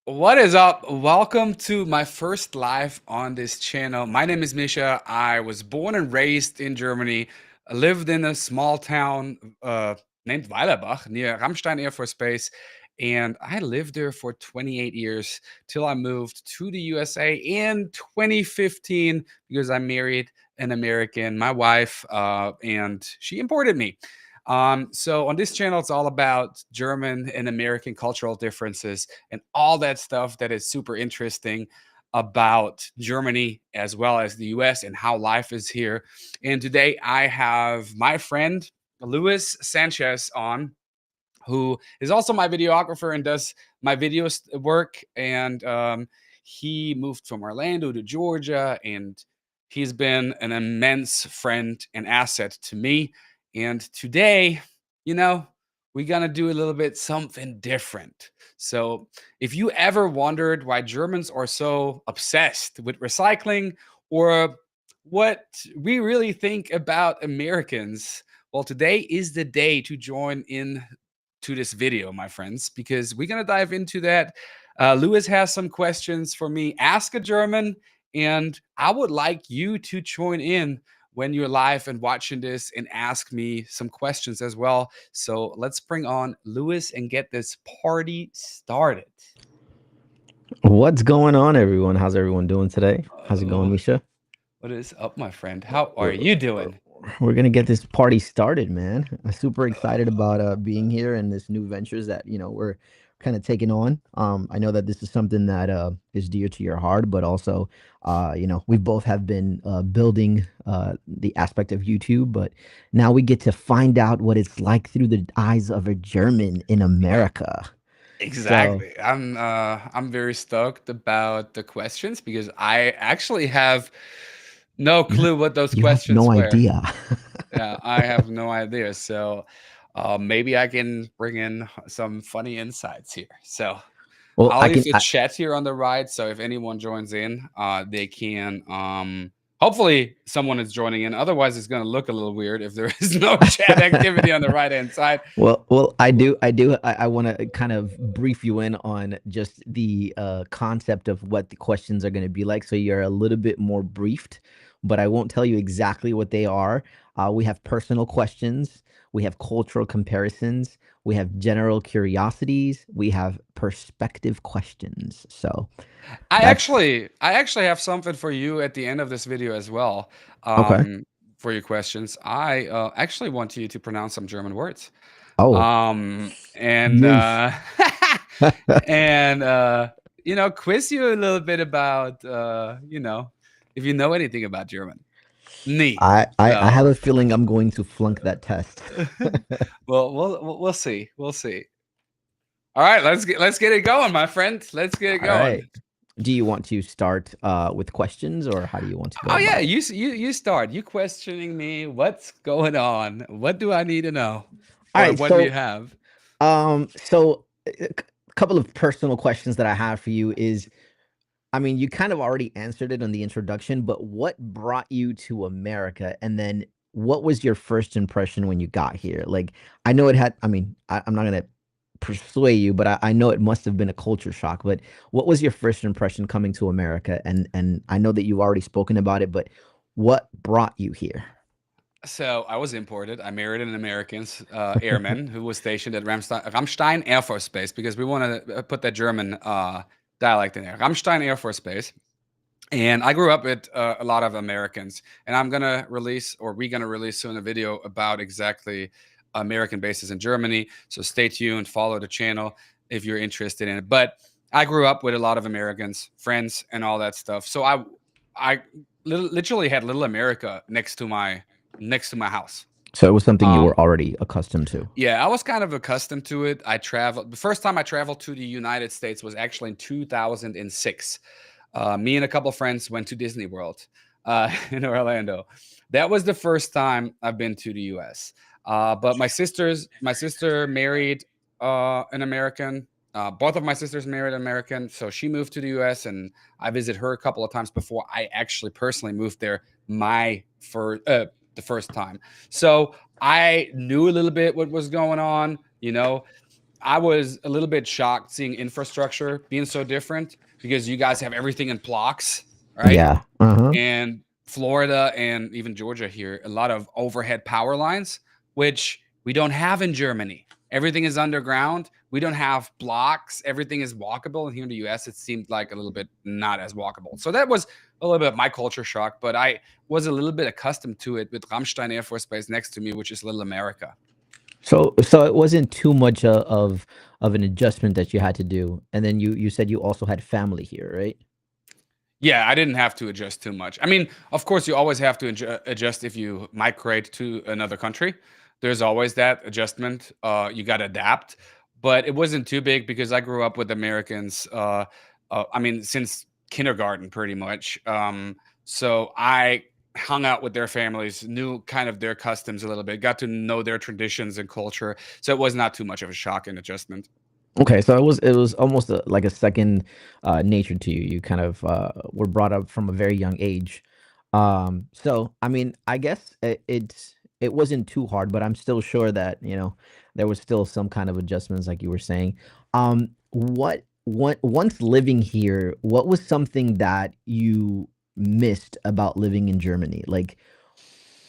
What is up? Welcome to my first live on this channel. My name is Misha. I was born and raised in Germany. I lived in a small town named Weilerbach near Ramstein Air Force Base. And I lived there for 28 years till I moved to the USA in 2015 because I married an American, my wife, and she imported me. So on this channel, it's all about German and American cultural differences and all that stuff that is super interesting about Germany as well as the US and how life is here. And today I have my friend Luis Sanchez on, who is also my videographer and does my videos work. And he moved from Orlando to Georgia, and he's been an immense friend and asset to me. And today, you know, we're gonna do a little bit something different. So, if you ever wondered why Germans are so obsessed with recycling or what we really think about Americans, well, today is the day to join in to this video, my friends, because we're going to dive into that. Lewis has some questions for me. Ask a German, and I would like you to join in when you're live and watching this and ask me some questions as well. So let's bring on Lewis and get this party started. What's going on, everyone? How's everyone doing today? How's it going, Oh, Misha? what is up, my friend? How are We're you doing? we're gonna get this party started, man. I'm super excited about being here and this new ventures that we're kind of taking on. I know that this is something that is dear to your heart, but also we both have been building the aspect of YouTube, but now we get to find out what it's like through the eyes of a German in America. So Exactly. I'm very stoked about the questions because I actually have no you clue what those you have no questions were. idea. Yeah, I have no idea. So maybe I can bring in some funny insights here. So Well, I'll I leave can. the chat here on the right. So if anyone joins in, they can hopefully someone is joining in. Otherwise, it's gonna look a little weird if there is no chat activity on the right hand side. I want to kind of brief you in on just the concept of what the questions are going to be like, so you're a little bit more briefed. But I won't tell you exactly what they are. We have personal questions, we have cultural comparisons, we have general curiosities, we have perspective questions. So that's I actually have something for you at the end of this video as well. okay. Um, for your questions, I actually want you to pronounce some German words. Oh, And yeesh. and quiz you a little bit about if you know anything about German. Nee. I have So, a feeling I'm going to flunk that test. well, we'll see. We'll see. All right, let's get it going, my friend. Let's get it All right. going. Do you want to start with questions, or how do you want to go Oh yeah, about it? you start. You questioning me. What's going on? What do I need to know? All Or right, what do you so have? a couple of personal questions that I have for you is, I mean, you kind of already answered it on the introduction, but what brought you to America? And then what was your first impression when you got here? Like, I know it had, I mean, I'm not gonna persuade you, but I know it must have been a culture shock. But what was your first impression coming to America? And I know that you've already spoken about it, but what brought you here? So I was imported. I married an American airman who was stationed at Ramstein Air Force Base because we want to put that German dialect in there. Ramstein Air Force Base. And I grew up with a lot of Americans. And I'm going to release, or we're going to release soon, a video about exactly American bases in Germany. So stay tuned, follow the channel if you're interested in it. But I grew up with a lot of Americans, friends, and all that stuff. So I literally had little America next to my house. So it was something you Um, were already accustomed to. yeah, I was kind of accustomed to it. I traveled. The first time I traveled to the United States was actually in 2006. Me and a couple of friends went to Disney World in Orlando. That was the first time I've been to the U.S. But my sister married an American. Both of my sisters married an American, so she moved to the U.S. and I visited her a couple of times before I actually personally moved there. The first time, so I knew a little bit what was going on. I was a little bit shocked seeing infrastructure being so different because you guys have everything in blocks, right? Yeah. Uh-huh. And Florida and even Georgia here, a lot of overhead power lines, which we don't have in Germany. Everything is underground. We don't have blocks. Everything is walkable. And here in the US, it seemed like a little bit not as walkable. So that was a little bit of my culture shock, but I was a little bit accustomed to it with Ramstein Air Force Base next to me, which is Little America. So it wasn't too much of an adjustment that you had to do. And then you said you also had family here, right? Yeah, I didn't have to adjust too much. I mean, of course, you always have to adjust if you migrate to another country. There's always that adjustment. You got to adapt, but it wasn't too big because I grew up with Americans. I mean, since kindergarten, pretty much. So I hung out with their families, knew kind of their customs a little bit, got to know their traditions and culture. So it was not too much of a shock and adjustment. Okay, so it was almost like a second nature to you. You kind of were brought up from a very young age. So I mean, I guess it wasn't too hard, but I'm still sure that, there was still some kind of adjustments like you were saying. What once living here, what was something that you missed about living in Germany? Like,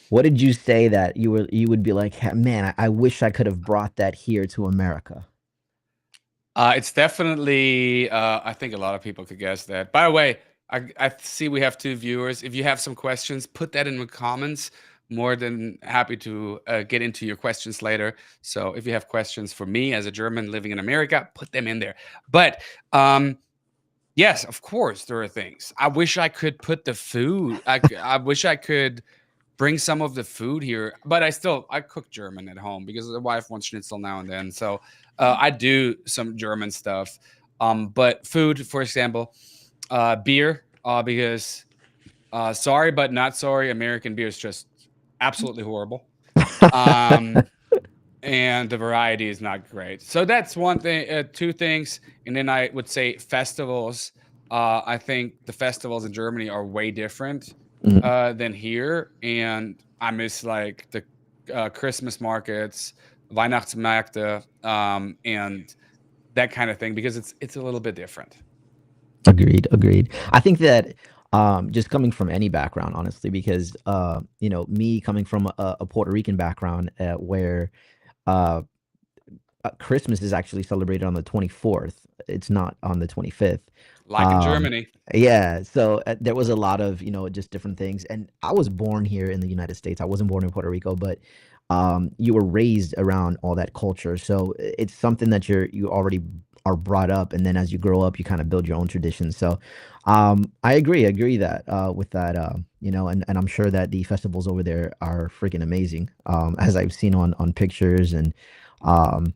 what did you say that you would be like, Man, I wish I could have brought that here to America." It's definitely, I think a lot of people could guess that. By the way, I see we have two viewers. If you have some questions, put that in the comments. More than happy to get into your questions later. So if you have questions for me as a German living in America, put them in there. But yes, of course, there are things. I wish I could put the food. I wish I could bring some of the food here, but I cook German at home because the wife wants schnitzel now and then. So I do some German stuff. But food, for example, beer, because sorry but not sorry, American beer is just absolutely horrible. Um, and the variety is not great. So that's one thing, two things, and then I would say festivals. I think the festivals in Germany are way different Mhm. than here, and I miss like the Christmas markets, Weihnachtsmärkte, and that kind of thing because it's a little bit different. Agreed, agreed. I think that just coming from any background, honestly, because me coming from a Puerto Rican background, where uh, Christmas is actually celebrated on the 24th. It's not on the 25th. Like in Um, Germany. yeah, so there was a lot of, just different things. And I was born here in the United States. I wasn't born in Puerto Rico, but you were raised around all that culture. So it's something that you already are brought up, and then as you grow up, you kind of build your own traditions. So I agree that with that, and I'm sure that the festivals over there are freaking amazing, as I've seen on pictures um,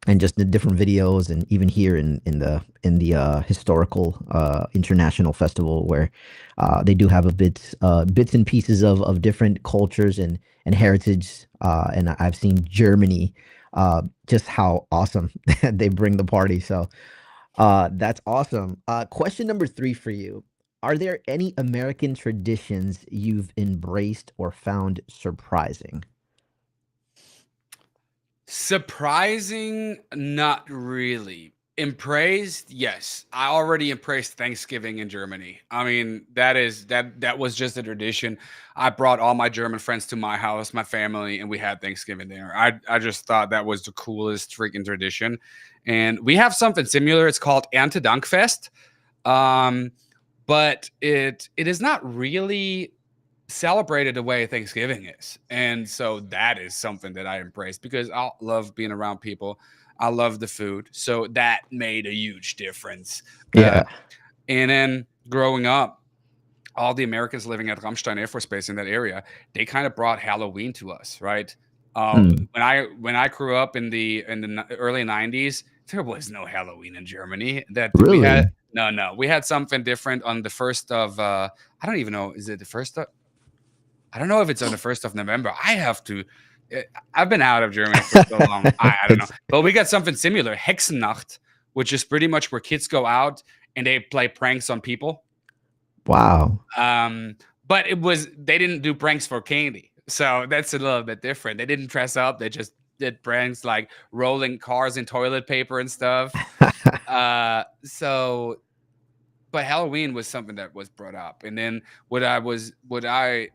and just the different videos, and even here in the historical international festival, where they do have a bits and pieces of different cultures and heritage, and I've seen Germany, just how awesome they bring the party. So that's awesome. Question number 3 for you: Are there any American traditions you've embraced or found surprising? Surprising, not really. Embraced, yes. I already embraced Thanksgiving in Germany. I mean, that was just a tradition. I brought all my German friends to my house, my family, and we had Thanksgiving dinner. I just thought that was the coolest freaking tradition. And we have something similar. It's called Erntedankfest. Um, but it is not really celebrated the way Thanksgiving is. And so that is something that I embrace because I love being around people. I love the food. So that made a huge difference. Uh, Yeah. and then growing up, all the Americans living at Ramstein Air Force Base in that area, they kind of brought Halloween to us, right? Mm, When I grew up in the early '90s, there was no Halloween in Germany. That we had really? no, we had something different on the first of I don't even know, is it the first of I don't know if it's on the 1st of November. I have to. eh, I've been out of Germany for so long. I don't know. It's But we got something similar, Hexennacht, which is pretty much where kids go out and they play pranks on people. wow. Um, but they didn't do pranks for candy. So that's a little bit different. They didn't dress up. They just it brings like rolling cars and toilet paper and stuff. So but Halloween was something that was brought up, and then what I was what I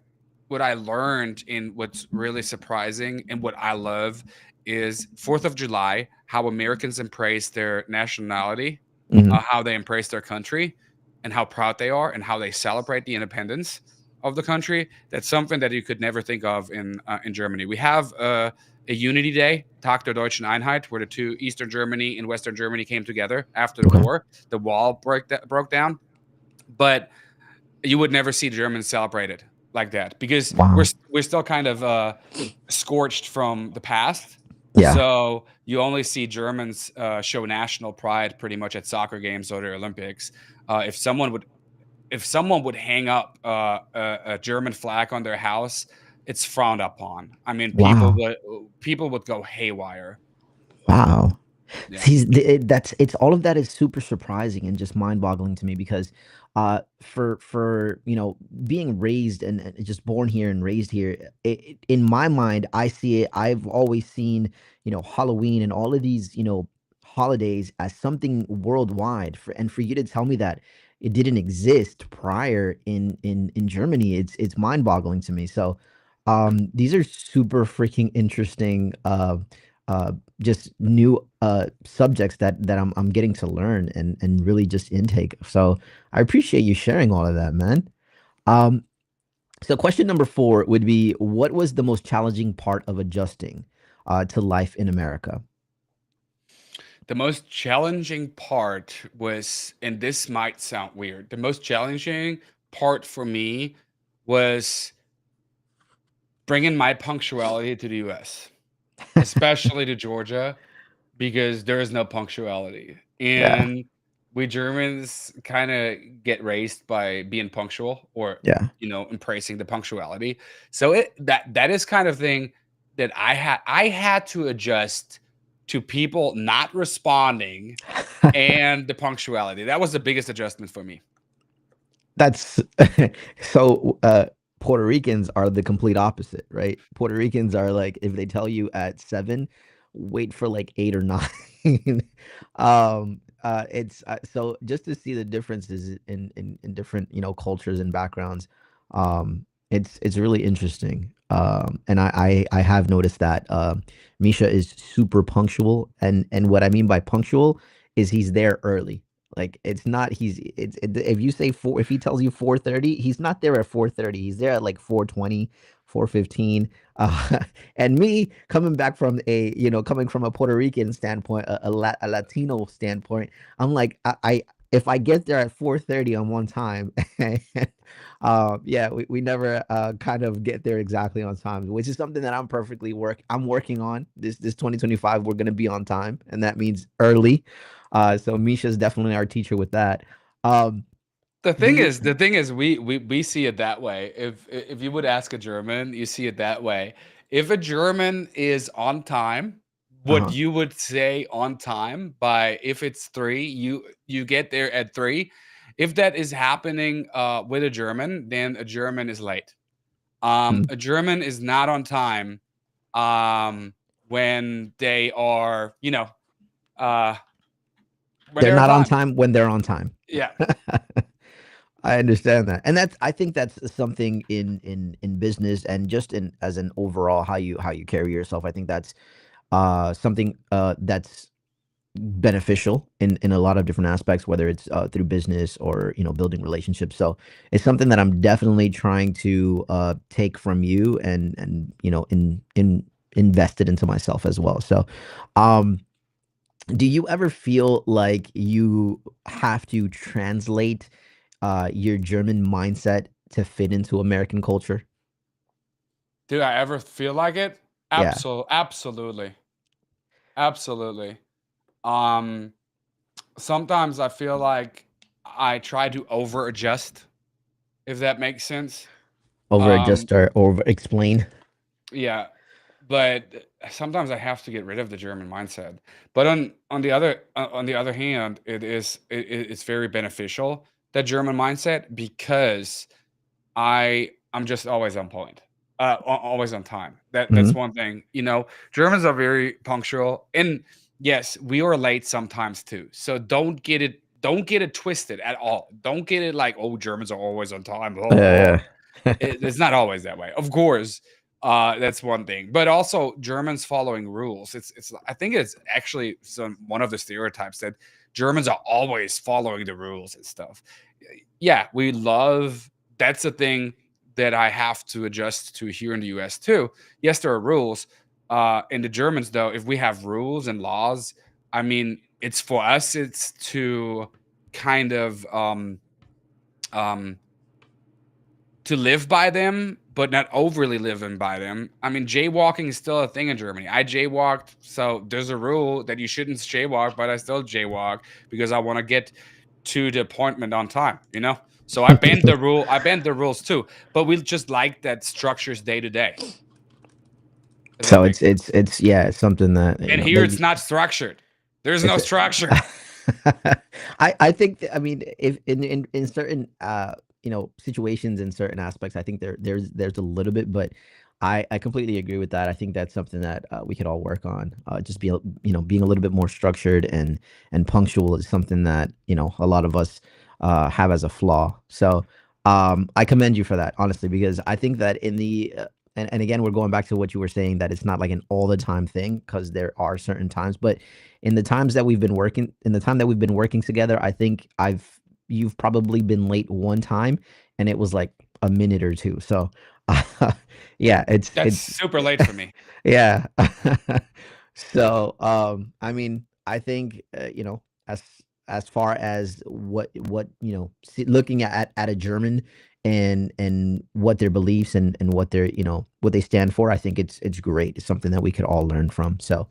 learned and what's really surprising and what I love is 4th of July, how Americans embrace their nationality, Mhm. how they embrace their country, and how proud they are, and how they celebrate the independence of the country. That's something that you could never think of in Germany. We have a Unity Day, Tag der Deutschen Einheit, where the two Eastern Germany and Western Germany came together after the Okay. war. The wall broke down, but you would never see Germans celebrate it like that because Wow. we're still kind of scorched from the past. Yeah. So you only see Germans show national pride pretty much at soccer games or the Olympics. If someone would hang up a German flag on their house, it's frowned upon. I mean, Wow. people would go haywire. Wow. Yeah. See, that's it's all of that is super surprising and just mind-boggling to me because, for being raised and just born here and raised here, in my mind, I see it. I've always seen, Halloween and all of these, holidays as something worldwide. For you to tell me that it didn't exist prior in Germany, it's mind-boggling to me. So, these are super freaking interesting. Uh, just new subjects that I'm getting to learn and really just intake. So I appreciate you sharing all of that, man. Um, so question number 4 would be, what was the most challenging part of adjusting to life in America? The most challenging part was, and this might sound weird, the most challenging part for me was bringing my punctuality to the US, especially to Georgia, because there is no punctuality. Yeah, And we Germans kind of get raised by being punctual or, yeah. embracing the punctuality. So that is kind of thing that I had to adjust to people not responding and the punctuality. That was the biggest adjustment for me. That's so, Puerto Ricans are the complete opposite, right? Puerto Ricans are like, if they tell you at 7, wait for like 8 or 9. It's so just to see the differences in different, cultures and backgrounds, it's really interesting. And I have noticed that Misha is super punctual, and what I mean by punctual is he's there early. Like, it's not if you say 4, if he tells you 4:30, he's not there at 4:30, he's there at, like, 4:20, 4:15, and me coming from a Puerto Rican standpoint, a Latino standpoint, I'm like, I if I get there at 4:30 on one time, and, yeah, we never, kind of get there exactly on time, which is something that I'm working on. This 2025, we're gonna be on time, and that means early. So Misha's definitely our teacher with that. Um, The do thing you is the thing is we see it that way. If you would ask a German, you see it that way. If a German is on time, what Uh-huh. you would say on time by if it's 3, you get there at 3. If that is happening, with a German, then a German is late. Mhm. A German is not on time, when they are, uh, when They're they're on not on time. time when they're on time. Yeah. I understand that. And I think that's something in business and just in as an overall how you carry yourself. I think that's something that's beneficial in a lot of different aspects, whether it's through business or building relationships. So it's something that I'm definitely trying to take from you and in invest it into myself as well. So, um, do you ever feel like you have to translate your German mindset to fit into American culture? Do I ever feel like it? Yeah. Absolutely. Absolutely. Um, Sometimes I feel like I try to over adjust, if that makes sense. Over Um, adjust or over explain. yeah, but sometimes I have to get rid of the German mindset. But on the other hand, it's very beneficial, that German mindset, because I'm just always on point. Always on time. That's Mhm. one thing. Germans are very punctual, and yes, we are late sometimes too. So don't get it twisted at all. Don't get it like, oh, Germans are always on time. Oh, Yeah, yeah. it's not always that way. Of course, that's one thing. But also Germans following rules. It's I think it's actually one of the stereotypes that Germans are always following the rules and stuff. Yeah, we love that's the thing that I have to adjust to here in the US too. Yes, there are rules. In the Germans though, if we have rules and laws, I mean, it's for us, it's to kind of um to live by them, but not overly living by them. I mean, jaywalking is still a thing in Germany. I jaywalked, so there's a rule that you shouldn't jaywalk, but I still jaywalk because I want to get to the appointment on time. So I bend the rule. I bend the rules too, but we just like that structures day to day. Does that So make sense? it's yeah, it's something that, And here it's not structured. There's no it's structure. I think I mean, if in certain, situations, in certain aspects, I think there's a little bit, but I completely agree with that. I think that's something that, we could all work on. Just being a little bit more structured and punctual is something that, a lot of us, have as a flaw. So, I commend you for that, honestly, because I think that in the, and again, we're going back to what you were saying, that it's not like an all the time thing, because there are certain times, but in the time that we've been working together, I think you've probably been late one time, and it was like a minute or two. So, yeah, That's it's super late for me. yeah. So, I mean, I think, as far as what looking at a German and what their beliefs and what their what they stand for, I think it's great. It's something that we could all learn from. So,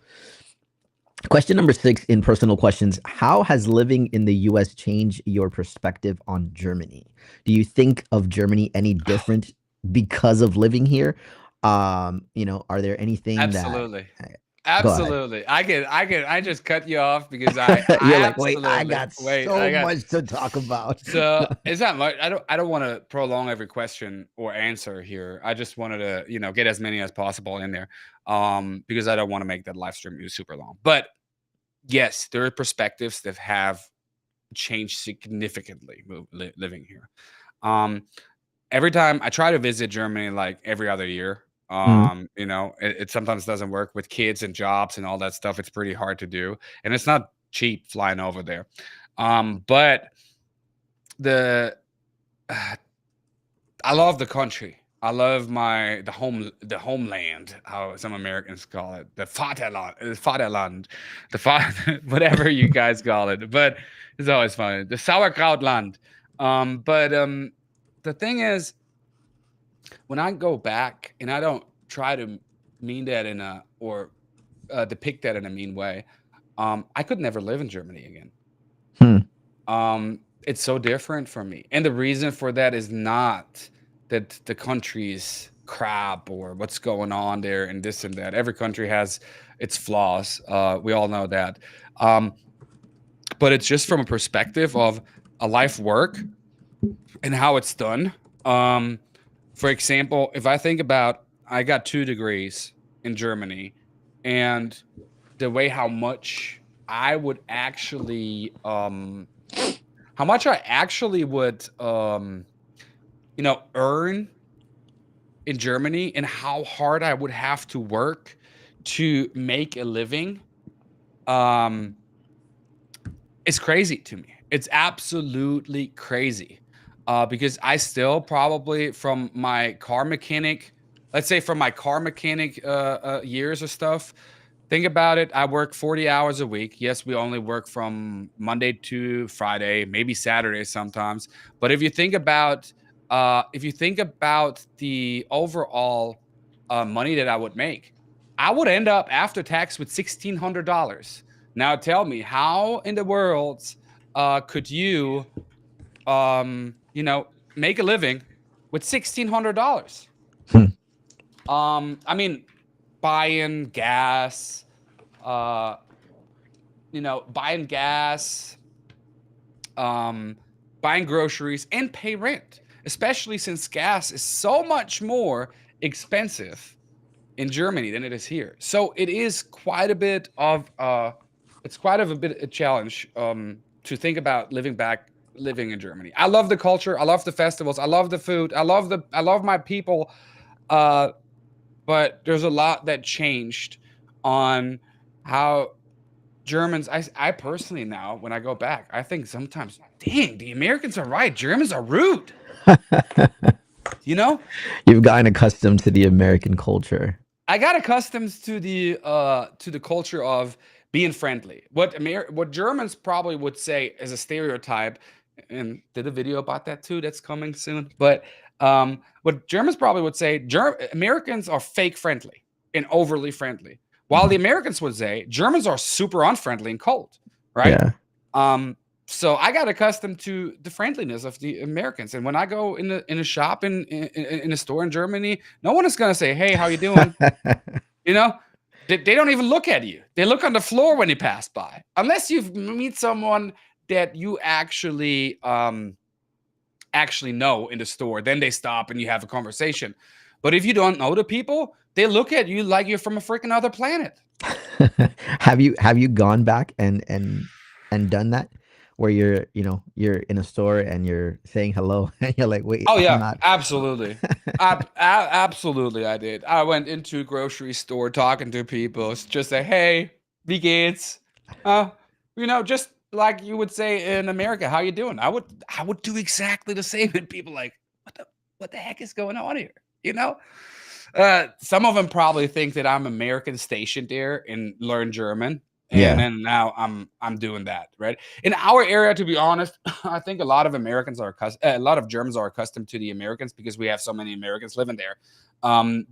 question number 6 in personal questions: how has living in the U.S. changed your perspective on Germany? Do you think of Germany any different because of living here? Are there anything that Absolutely. go ahead. Absolutely. I just cut you off because I You're like, wait, I absolutely got wait, so I got much to talk about. so it's not much. I don't want to prolong every question or answer here. I just wanted to, get as many as possible in there. Because I don't want to make that live stream super long. But yes, there are perspectives that have changed significantly living here. Um every time I try to visit Germany like every other year. Mhm. It sometimes doesn't work with kids and jobs and all that stuff. It's pretty hard to do, and it's not cheap flying over there. But the I love the country. I love the homeland, how some Americans call it, the Vaterland, whatever you guys call it. But it's always funny, the Sauerkrautland. But the thing is, when I go back, and I don't try to mean that in a or depict that in a mean way, I could never live in Germany again. Hmm. It's so different from me, and the reason for that is not that the country's crap or what's going on there and this and that. Every country has its flaws. We all know that. Um, but it's just from a perspective of a life work and how it's done. Um, for example, if I think about, I got 2 degrees in Germany, and the way I would actually, how much I actually would, earn in Germany, and how hard I would have to work to make a living, um, it's crazy to me. It's absolutely crazy. Because I still probably from my car mechanic, let's say from my car mechanic years or stuff, think about it. I work 40 hours a week. Yes, we only work from Monday to Friday, maybe Saturday sometimes. But if you think about the overall money that I would make, I would end up after tax with $1,600. Now tell me, how in the world could you make a living with $1,600? Hmm. I mean, buying gas, uh, buying gas, um, buying groceries, and pay rent, especially since gas is so much more expensive in Germany than it is here. So it is quite a bit of it's quite of a bit a challenge to think about living in Germany. I love the culture, I love the festivals, I love the food, I love my people, uh, but there's a lot that changed on how Germans. I personally now when I go back, I think sometimes, dang, the Americans are right. Germans are rude. You know, You've gotten accustomed to the American culture. I got accustomed to the culture of being friendly. What Germans probably would say as a stereotype, and did a video about that too. That's coming soon. But what Germans probably would say, Americans are fake friendly and overly friendly, while the Mhm. Americans would say Germans are super unfriendly and cold, right? Yeah. Um, so I got accustomed to the friendliness of the Americans, and when I go in a shop in a store in Germany, no one is gonna say, "Hey, how you doing?" You know, they don't even look at you. They look on the floor when you pass by, unless you meet someone that you actually know in the store. Then they stop and you have a conversation. But if you don't know the people, they look at you like you're from a freaking other planet. Have you gone back and done that where you're in a store and you're saying hello and you're like, wait, Oh I'm yeah, not. absolutely. Absolutely, I did. I went into a grocery store talking to people, just say, "Hey, wie geht's?" Uh, just like you would say in America, "How you doing?" I would do exactly the same, and people like, "What the heck is going on here?" You know. Some of them probably think that I'm American stationed there and learn German, and Yeah. then now I'm doing that, right? In our area, to be honest, I think a lot of a lot of Germans are accustomed to the Americans because we have so many Americans living there,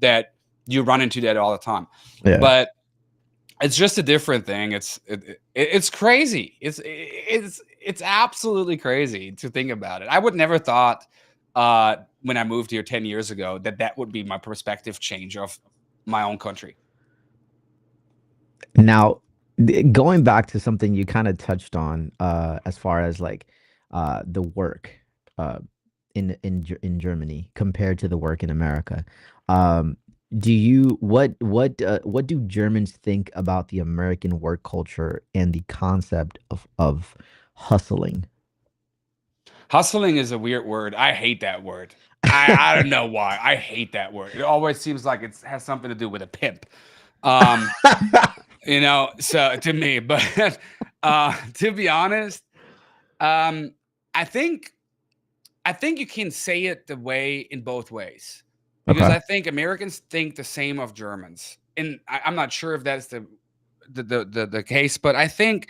that you run into that all the time. Yeah. But it's just a different thing. It's crazy. It's absolutely crazy to think about it. I would never thought when I moved here 10 years ago that that would be my perspective change of my own country. Now, going back to something you kind of touched on, as far as like the work uh, in Germany compared to the work in America, um, do you what do Germans think about the American work culture and the concept of hustling? Hustling is a weird word. I hate that word. I don't know why. I hate that word. It always seems like it has something to do with a pimp. Um, so to me, but to be honest, um, I think I think you can say it the way in both ways because Okay. I think Americans think the same of Germans, and I'm not sure if that's the case, but I think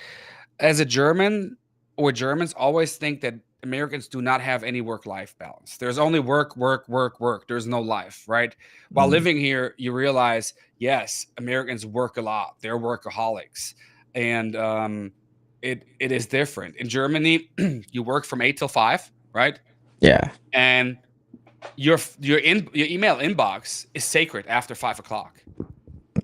as a German or Germans always think that Americans do not have any work-life balance. There's only work, work, work, work. There's no life, right? While Mm, living here, you realize, yes, Americans work a lot. They're workaholics, and it is different. In Germany, you work from 8 till 5, right? yeah. And your email inbox is sacred after 5 o'clock.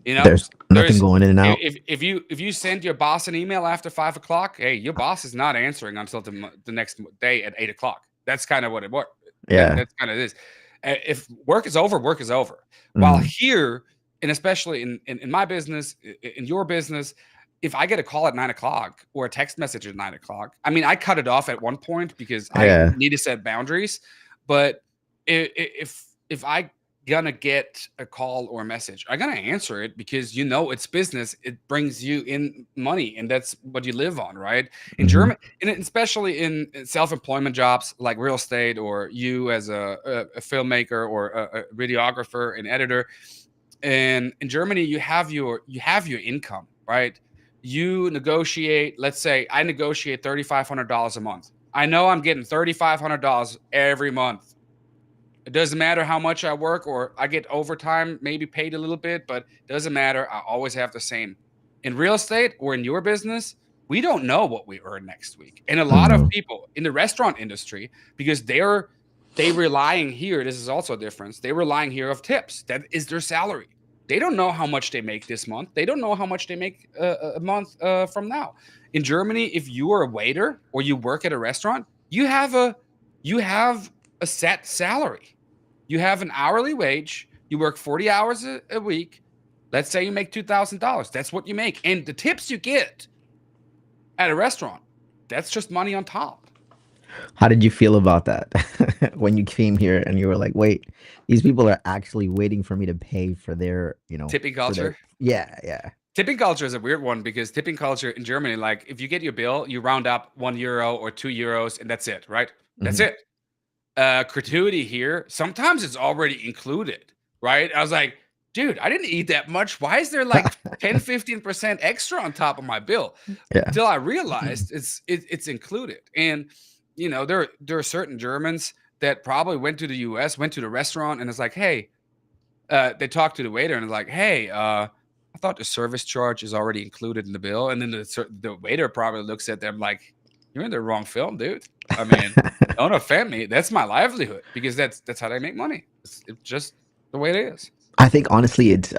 You know, There's nothing there's going in and out. if you send your boss an email after 5 o'clock, hey, your boss is not answering until the next day at 8 o'clock. That's kind of what it works. Yeah. That's kind of it is. If work is over, work is over. While Mm, here, and especially in my business, in your business, if I get a call at 9 o'clock or a text message at 9 o'clock, I mean, I cut it off at one point because I yeah. need to set boundaries. But if I gonna get a call or a message, I gotta answer it because it's business. It brings you in money, and that's what you live on, right? In Hmm. German, and especially in self-employment jobs like real estate, or you as a filmmaker or a videographer and editor. And in Germany, you have your income, right? You negotiate. Let's say I negotiate $3,500 a month. I know I'm getting $3,500 every month. It doesn't matter how much I work or I get overtime, maybe paid a little bit, but it doesn't matter. I always have the same. In real estate or in your business, we don't know what we earn next week. And a lot of No. people in the restaurant industry, because they relying here, this is also a difference. They relying here of tips. That is their salary. They don't know how much they make this month. They don't know how much they make a month from now. In Germany, if you are a waiter or you work at a restaurant, you have a set salary. You have an hourly wage You work 40 hours a week. Let's say you make $2,000. That's what you make. And the tips you get at a restaurant, that's just money on top. How did you feel about that when you came here and you were like, wait, these people are actually waiting for me to pay for their, Tipping for their, culture. yeah, yeah. Tipping culture is a weird one because tipping culture in Germany, like if you get your bill, you round up €1 or €2, and that's it, right? That's Hmm. it. Gratuity here, sometimes it's already included, right? I was like, dude, I didn't eat that much. Why is there like 10, 15% extra on top of my bill? Yeah. Till I realized it's included. And there are certain Germans that probably went to the US, went to the restaurant, and it's like, hey, they talk to the waiter and like, "Hey, I thought the service charge is already included in the bill." And then the waiter probably looks at them like, "You're in the wrong film, dude. I mean, don't offend me. That's my livelihood because that's how they make money. It's just the way it is." I think honestly, it's.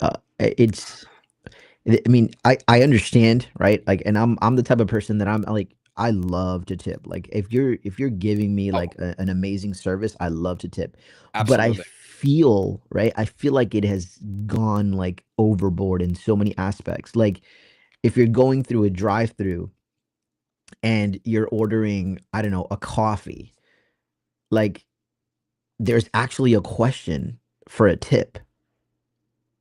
I mean, I understand, right? Like, and I'm the type of person that I'm like, I love to tip. Like, if you're giving me Oh, like an amazing service, I love to tip. But I absolutely. feel, right? I feel like it has gone like overboard in so many aspects. Like, if you're going through a drive-through and you're ordering, I don't know, a coffee, like there's actually a question for a tip.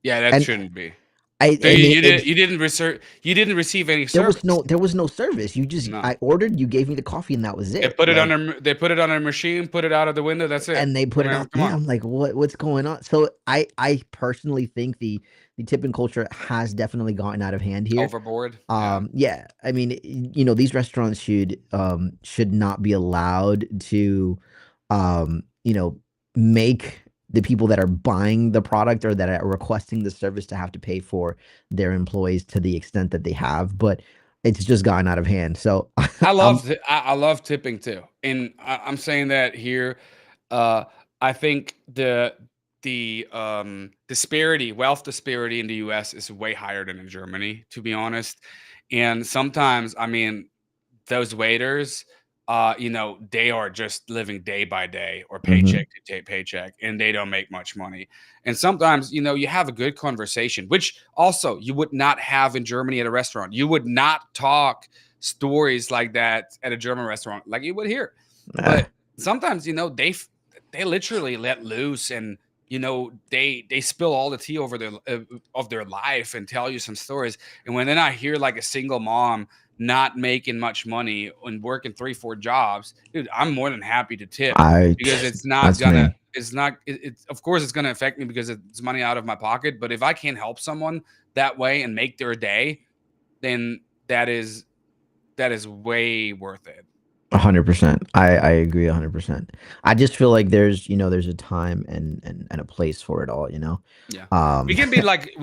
Yeah, that And shouldn't be. So I mean you didn't receive any there was service. no service. You just No. I ordered, you gave me the coffee, and that was it. Like, They put it on a machine, put it out of the window. That's it. and they I put it mean, on. come Yeah, on, I'm like, what's going on? So I personally think the tipping culture has definitely gotten out of hand here. overboard. Yeah. Yeah, I mean, these restaurants should not be allowed to, make the people that are buying the product or that are requesting the service to have to pay for their employees to the extent that they have, but it's just gotten out of hand. So I'm. I love tipping too, and I'm saying that here. Uh, I think the disparity, wealth disparity in the U.S. is way higher than in Germany, to be honest. And sometimes, I mean, those waiters, they are just living day by day or Mhm. paycheck to paycheck, and they don't make much money. And sometimes, you have a good conversation, which also you would not have in Germany at a restaurant. You would not talk stories like that at a German restaurant like you would here. Uh, But sometimes, they literally let loose, and they spill all the tea over their of their life and tell you some stories. And when then I hear like a single mom not making much money and working 3, 4 jobs, dude, I'm more than happy to tip I because that's me. it's of course it's gonna affect me because it's money out of my pocket. But if I can help someone that way and make their day, then that is way worth it. 100%. I agree 100%. I just feel like there's a time and a place for it all, you know? Yeah. We Um,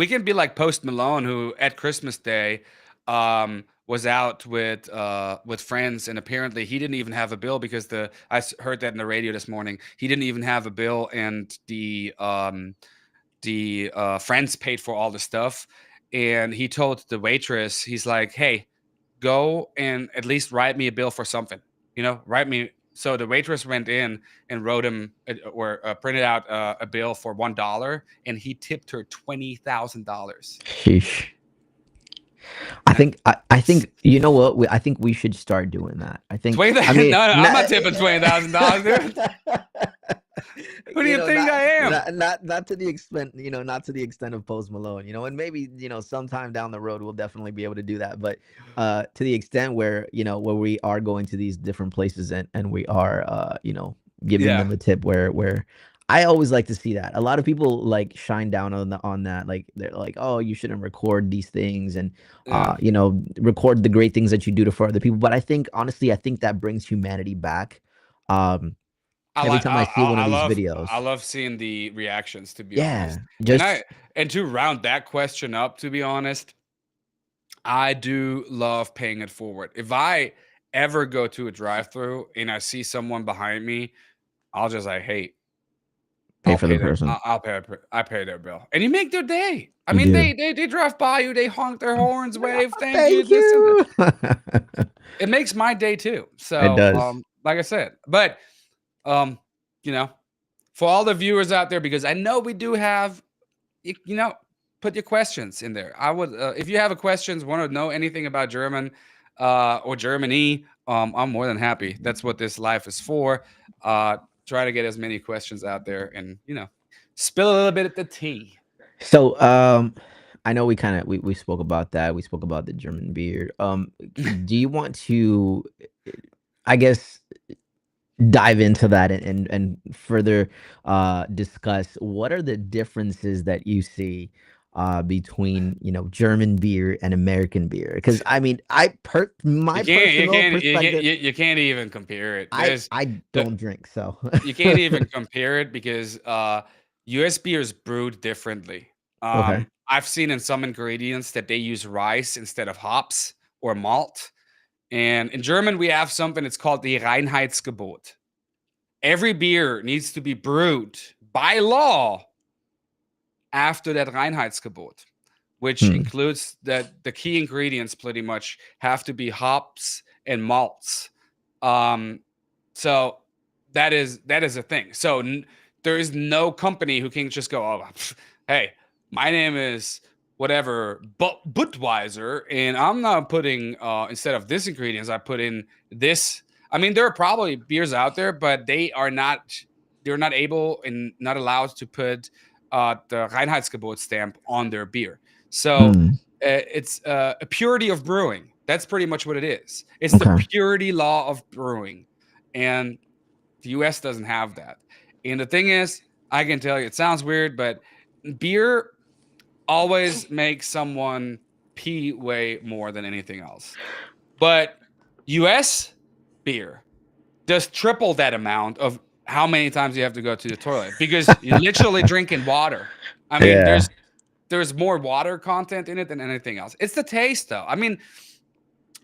can be like Post Malone, who at Christmas Day was out with friends, and apparently he didn't even have a bill because heard that in the radio this morning. He didn't even have a bill, and the friends paid for all the stuff. And he told the waitress, he's like, "Hey, go and at least write me a bill for something. Write me." So the waitress went in and wrote him or printed out a bill for $1, and he tipped her $20,000. sheesh. And that I think you know what? I think we should start doing that. I think, twenty. I No, mean, no, I'm not, not tipping $20,000, dude. Who do you think not, I am? not to the extent, not to the extent of Post Malone, and maybe, sometime down the road we'll definitely be able to do that. But to the extent where, where we are going to these different places and we are, giving Yeah, them a tip where I always like to see that. A lot of people like shine down on that. Like, they're like, oh, you shouldn't record these things and yeah. record the great things that you do to for other people. But I think, honestly, I think that brings humanity back. Um, I every like. time I see one of these I videos. love seeing the reactions. To be honest, Yeah, and I just and to round that question up, to be honest, I do love paying it forward. If I ever go to a drive-through and I see someone behind me, I'll just like, "Hey, pay for the person. I pay their bill," and you make their day. I You mean, do. they drive by you, they honk their horns, wave, thank you, Thank this and that. you. It makes my day too. It So, does. like I said, but um, you know, for all the viewers out there, because I know we do have you know, put your questions in there. I would, if you have a questions, want to know anything about German or Germany, I'm more than happy. That's what this life is for. Uh, try to get as many questions out there, and spill a little bit of the tea. So, I know we spoke about that. We spoke about the German beer. Do you want to, I guess, dive into that and further discuss what are the differences that you see between German beer and American beer? Because I mean, my personal perspective, You can't even compare it. I There's I the don't drink, so You can't even compare it because US beer is brewed differently. okay. I've seen in some ingredients that they use rice instead of hops or malt. And in German, we have something it's called the Reinheitsgebot. Every beer needs to be brewed by law after that Reinheitsgebot, which Hmm. includes that the key ingredients pretty much have to be hops and malts. Um, so that is a thing. So there is no company who can just go, oh, hey, my name is whatever Budweiser, and I'm not putting instead of this ingredients, I put in this. I mean, there are probably beers out there, but they're not able and not allowed to put the Reinheitsgebot stamp on their beer. So Mm. it's a purity of brewing. That's pretty much what it is. It's the Okay. purity law of brewing, and the US doesn't have that. And the thing is, I can tell you, it sounds weird, but beer always makes someone pee way more than anything else. But US beer does triple that amount of how many times you have to go to the toilet because you're literally drinking water. I mean, Yeah. there's more water content in it than anything else. It's the taste, though. I mean,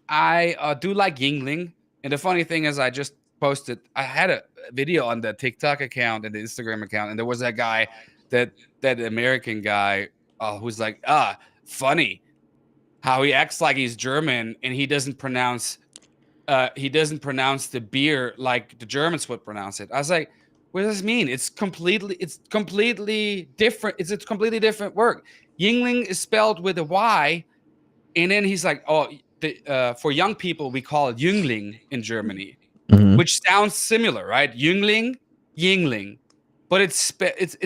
I do like Yingling, and the funny thing is, I just posted. I had a video on the TikTok account and the Instagram account, and there was that guy, that that American guy, who's like, funny how he acts like he's German and he doesn't pronounce the beer like the Germans would pronounce it. I was like, what does this mean? It's completely different. It's a completely different word. Yingling is spelled with a Y, and then he's like, oh, for young people, we call it Jüngling in Germany, Hmm. which sounds similar, right? Jüngling, Yingling, but it's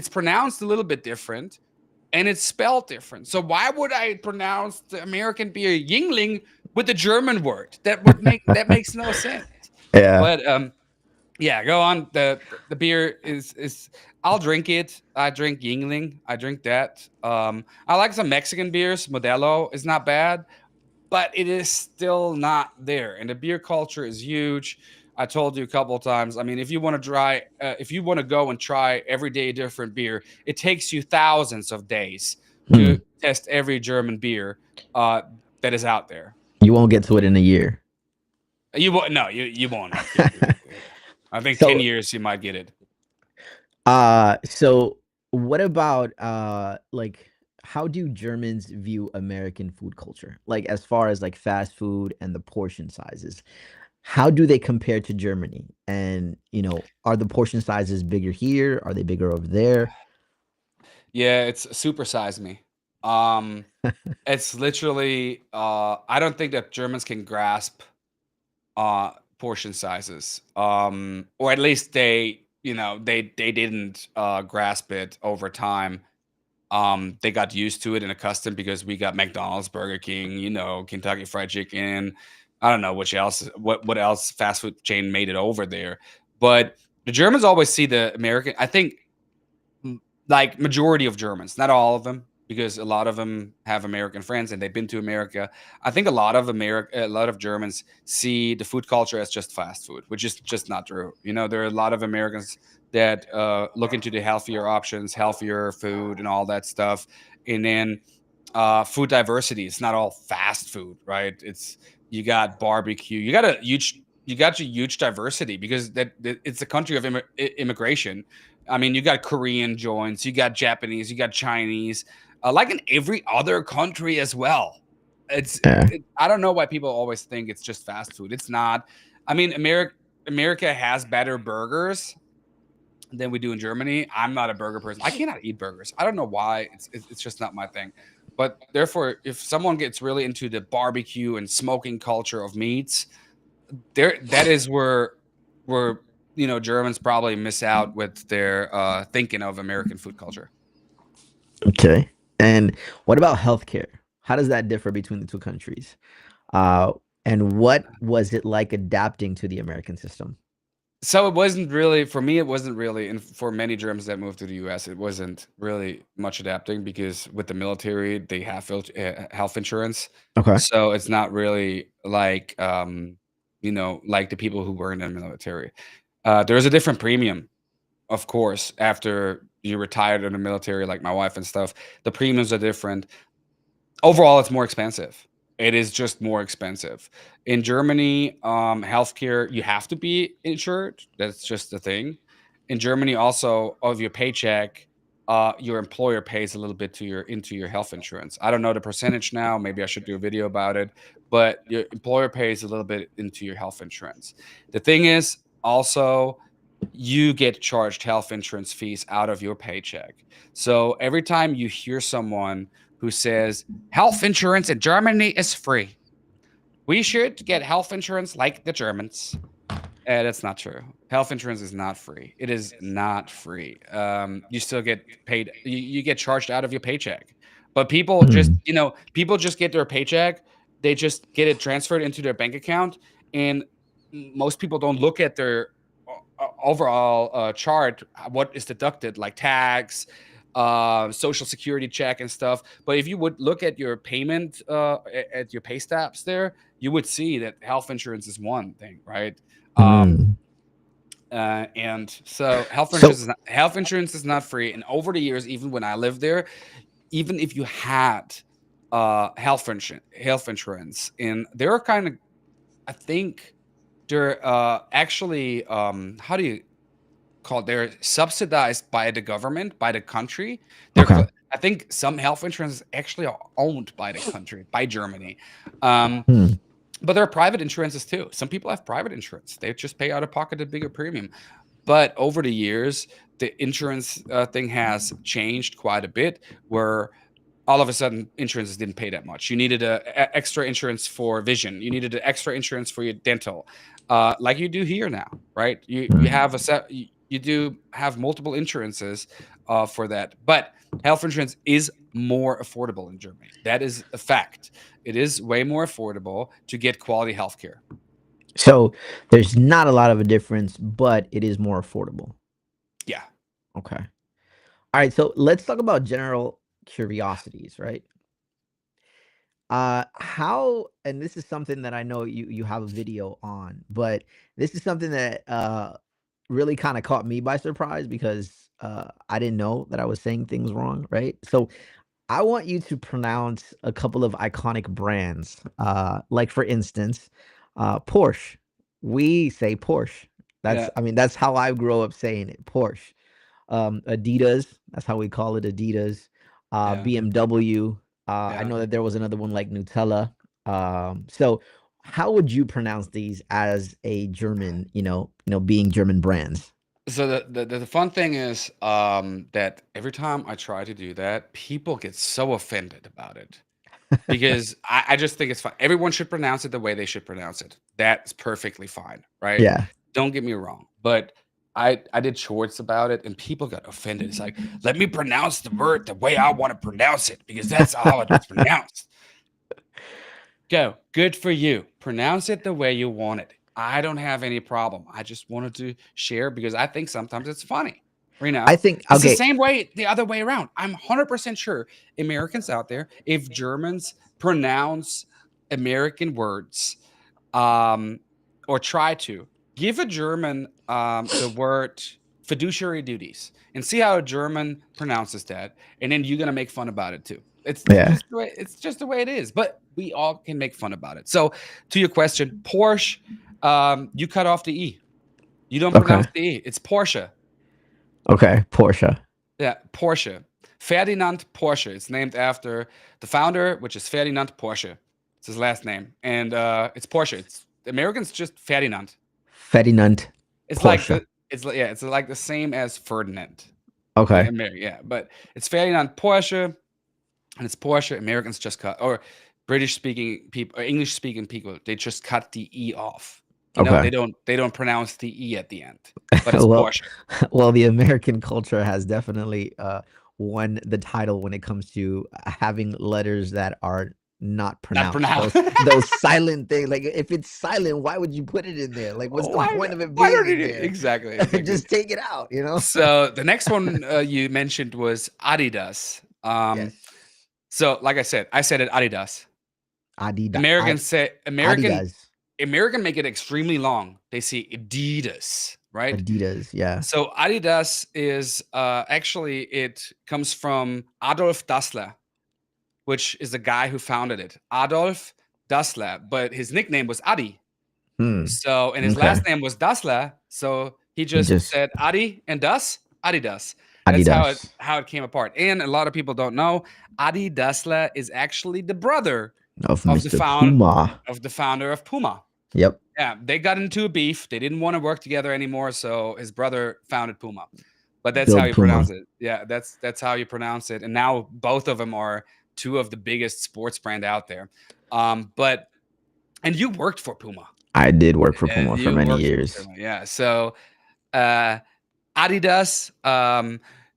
pronounced a little bit different, and it's spelled different. So why would I pronounce the American beer Yingling with the German word? That makes no sense. Yeah. But yeah, go on. The beer is I'll drink it. I drink Yingling. I drink that. I like some Mexican beers. Modelo is not bad, but it is still not there. And the beer culture is huge. I told you a couple of times. I mean, if you want to go and try every day a different beer, it takes you thousands of days to Hmm. test every German beer uh, that is out there. You won't get to it in a year. You won't. No, you won't get to it. I think 10 So, years you might get it. so what about like how do Germans view American food culture? Like as far as like fast food and the portion sizes. How do they compare to Germany? And, are the portion sizes bigger here? Are they bigger over there? Yeah, it's supersize me. Um, it's literally. I don't think that Germans can grasp portion sizes, or at least they didn't grasp it over time. They got used to it and accustomed because we got McDonald's, Burger King, Kentucky Fried Chicken. I don't know what else fast food chain made it over there, but the Germans always see the American. I think like majority of Germans, not all of them, because a lot of them have American friends and they've been to America. I think a lot of Germans see the food culture as just fast food, which is just not true. There are a lot of Americans that look into the healthier options, healthier food, and all that stuff. And then food diversity. It's not all fast food, right? You got barbecue. You got your huge diversity because that it's a country of immigration. I mean, you got Korean joints, you got Japanese, you got Chinese, like in every other country as well. Yeah. I don't know why people always think it's just fast food. It's not. I mean, America has better burgers than we do in Germany. I'm not a burger person. I cannot eat burgers. I don't know why. It's just not my thing. But therefore, if someone gets really into the barbecue and smoking culture of meats, there that is where Germans probably miss out with their thinking of American food culture. Okay. And what about healthcare? How does that differ between the two countries? Uh, and what was it like adapting to the American system? So it wasn't really for me. It wasn't really, and for many Germans that moved to the U.S., it wasn't really much adapting because with the military, they have health insurance, Okay. so it's not really like like the people who were in the military. There's a different premium, of course, after you retired in the military, like my wife and stuff. The premiums are different. Overall, it's more expensive. It is just more expensive. In Germany, healthcare, you have to be insured. That's just the thing. In Germany, also, of your paycheck, your employer pays a little bit into your health insurance. I don't know the percentage now. Maybe I should do a video about it. But your employer pays a little bit into your health insurance. The thing is, also, you get charged health insurance fees out of your paycheck. So every time you hear someone who says health insurance in Germany is free, we should get health insurance like the Germans. That's not true. Health insurance is not free. It is not free. You still get paid. You get charged out of your paycheck. But Hmm. people just get their paycheck. They just get it transferred into their bank account, and most people don't look at their overall chart. What is deducted, like tax, social security check, and stuff. But if you would look at your payment, at your pay stubs, there, you would see that health insurance is one thing, right? Um, Hmm. and so So, health insurance is not free. And over the years, even when I lived there, even if you had health insurance, and they're kind of, I think they're actually how do you call it? They're subsidized by the government, by the country. okay. I think some health insurance is actually owned by the country, by Germany. Um, Hmm. but there are private insurances too. Some people have private insurance. They just pay out of pocket a bigger premium. But over the years, the insurance thing has changed quite a bit, where all of a sudden insurances didn't pay that much. You needed extra insurance for vision. You needed an extra insurance for your dental, like you do here now, right? You Hmm. have you do have multiple insurances for that, but health insurance is more affordable in Germany. That is a fact. It is way more affordable to get quality healthcare. So there's not a lot of a difference, but it is more affordable. Yeah, Okay. All right. So let's talk about general curiosities, right? How, and this is something that I know you have a video on, but this is something that really kind of caught me by surprise because I didn't know that I was saying things wrong, right? So I want you to pronounce a couple of iconic brands. Like for instance, Porsche. We say Porsche. yeah, I mean, that's how I grew up saying it, Porsche. Adidas, that's how we call it, Adidas. yeah, BMW. I yeah. know that there was another one like Nutella. So how would you pronounce these as a German, being German brands? So the fun thing is that every time I try to do that, people get so offended about it. Because I just think it's fine. Everyone should pronounce it the way they should pronounce it. That's perfectly fine, right? Yeah. Don't get me wrong. But I did shorts about it and people got offended. It's like, let me pronounce the word the way I want to pronounce it because that's how it's pronounced. Go. Good for you. Pronounce it the way you want it. I don't have any problem. I just wanted to share because I think sometimes it's funny. I think It's the okay. same way the other way around. I'm 100% sure Americans out there, if Germans pronounce American words, um, or try to give a German the word fiduciary duties and see how a German pronounces that, and then you're gonna make fun about it too. Yeah. It's just the way it is. But we all can make fun about it. So to your question, Porsche, you cut off the e. You don't Okay. pronounce the e. It's Porsche. Okay. Porsche. Yeah, Porsche. Ferdinand Porsche. It's named after the founder, which is Ferdinand Porsche. It's his last name, and it's Porsche. It's Americans just Ferdinand. Ferdinand It's like Porsche. It's like, yeah, it's like the same as Ferdinand. Okay. Yeah, but it's Ferdinand Porsche, and it's Porsche. Americans just cut, or British speaking people, or English speaking people, they just cut the E off. Okay. They don't pronounce the E at the end, but it's Well, Porsche. well, the American culture has definitely won the title when it comes to having letters that are not Not pronounced. pronounced. Those silent things. Like if it's silent, why would you put it in there? Like, what's the point of it Why being don't in you there? exactly. Just take it out, you know? So the next one you mentioned was Adidas. Yes. So like I said it Adidas. Adidas. Americans say Adidas. American make it extremely long. They say Adidas, right? Adidas. Yeah. So Adidas is actually it comes from Adolf Dassler, which is the guy who founded it. Adolf Dassler, but his nickname was Adi. Hmm. So and his Okay. last name was Dassler, so he He just just said Adi and Das, Adidas. That's Adidas how it came apart. And a lot of people don't know, Adi Dassler is actually the brother of of the Mr. Puma. founder of Puma. Yep. Yeah, they got into a beef. They didn't want to work together anymore, so his brother founded Puma. But that's how Build you Puma. pronounce it. Yeah, that's how you pronounce it. And now both of them are two of the biggest sports brand out there. But and you worked for Puma. I did work for Puma for You many worked for years. Puma. Yeah. So uh Adidas,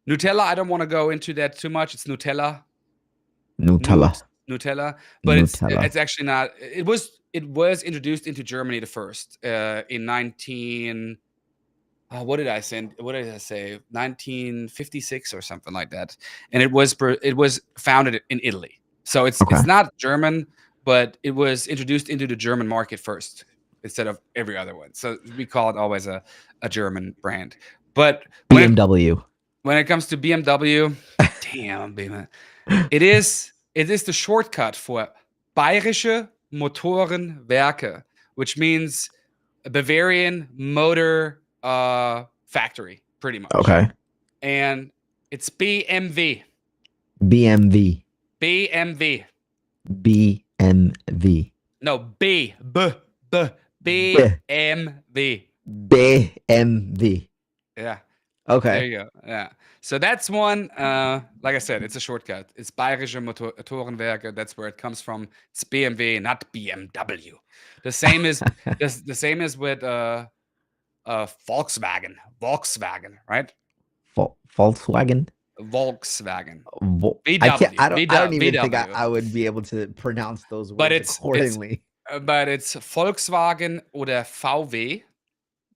Nutella, I don't want to go into that too much. It's Nutella. Nutella. Nutella, but Nutella. it's actually not. It was introduced into Germany the first in 19. What did I send? What did I say? 1956 or something like that. And it was founded in Italy, so Okay. it's not German, but it was introduced into the German market first instead of every other one. So we call it always a German brand. But BMW. when it comes to BMW, damn, baby. It is the shortcut for Bayerische Motorenwerke, which means a Bavarian motor factory, pretty much. Okay. And it's BMW. BMW. BMW. BMW. No, B. BMW. BMW. Yeah. There Okay. you go. Yeah. So that's one. Like I said, it's a shortcut. It's Bayerische Motorenwerke. That's where it comes from. It's BMW, not BMW. The same is the same is with Volkswagen. Volkswagen, right? Volkswagen. Volkswagen. I can't. VW. I don't even think VW. I would be able to pronounce those But words accordingly. it's Volkswagen oder VW.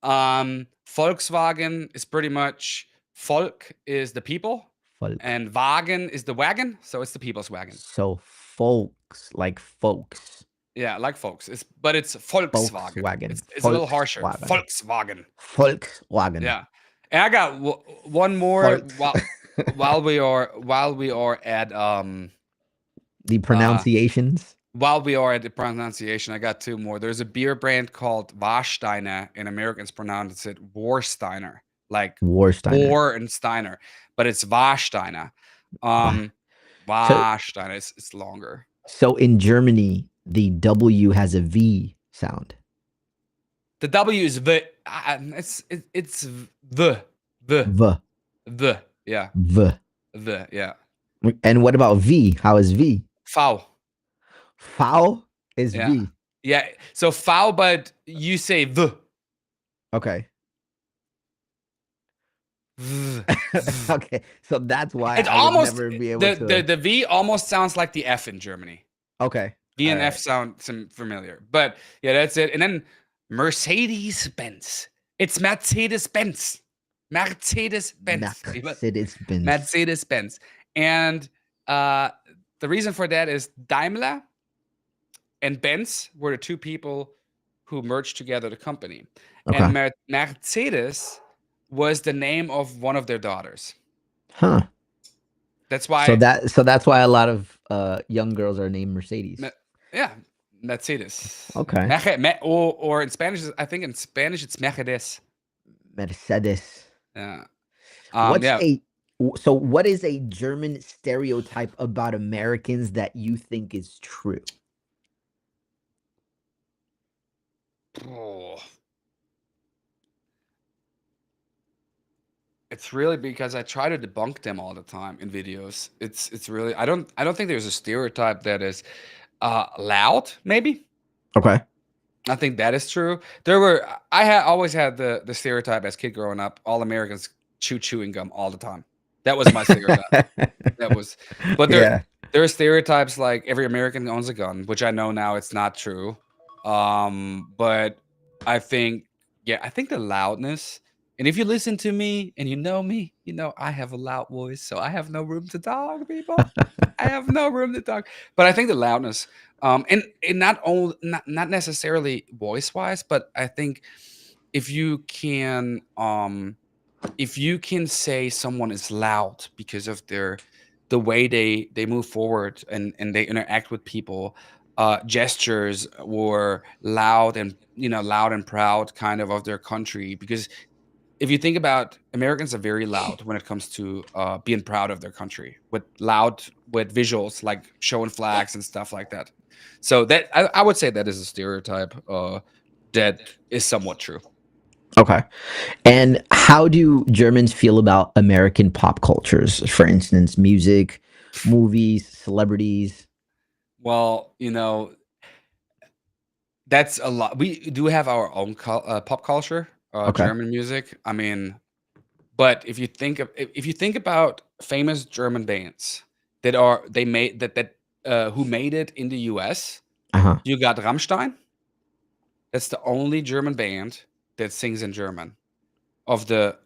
Volkswagen is pretty much Volk is the people, Volk. and Wagen is the wagon, so it's the people's wagon. So folks, like folks. Yeah, like folks. But it's Volkswagen. Volkswagen. It's a little harsher. Volkswagen. Volkswagen. Volkswagen. Yeah, and I got one more Volks. while we are at The pronunciations. while we are at the pronunciation, I got two more. There's a beer brand called Warsteiner, and Americans pronounce it Warsteiner, like Warsteiner. War and Steiner, but it's Warsteiner. So, Warsteiner. It's longer. so in Germany, the W has a V sound. The W is the. It's the V. yeah V. the yeah And what about V? How is V? foul Foul is yeah V. yeah. So foul, but you say the. Okay. V. Okay. So that's why It's I would almost never be able to. the V almost sounds like the F in Germany. Okay. V and All F right. sound some familiar, but yeah, that's it. And then Mercedes Benz. It's Mercedes Benz. Mercedes Benz. Mercedes-Benz. Mercedes Benz. And the reason for that is Daimler and Benz were the two people who merged together the company. Okay. And Mercedes was the name of one of their daughters. Huh. That's why. So that's why a lot of young girls are named Mercedes. Yeah, Mercedes. Okay. Or in Spanish, I think in Spanish it's Mercedes. Mercedes. Yeah. So what is a German stereotype about Americans that you think is true? Oh. It's really because I try to debunk them all the time in videos. It's really I don't think there's a stereotype that is loud, maybe. Okay. I think that is true. There were I had always had the stereotype as kid growing up, all Americans chewing gum all the time. That was my stereotype. That was but Yeah. there are stereotypes like every American owns a gun, which I know now it's not true. But I think yeah, I think the loudness and if you listen to me, you know I have a loud voice, so I have no room to talk, people. I have no room to talk. But I think the loudness, and not necessarily voice wise, but I think if you can if you can say someone is loud because of the way they move forward and they interact with people, gestures were loud and loud and proud kind of their country because if you think about Americans are very loud when it comes to being proud of their country with visuals like showing flags and stuff like that. So that I would say that is a stereotype that is somewhat true. Okay. And how do Germans feel about American pop cultures? For instance, music, movies, celebrities. Well, that's a lot. We do have our own pop culture, Okay. German music. I mean, but if you think about famous German bands that are they made that who made it in the US, Uh-huh. you got Rammstein. That's the only German band that sings in German of the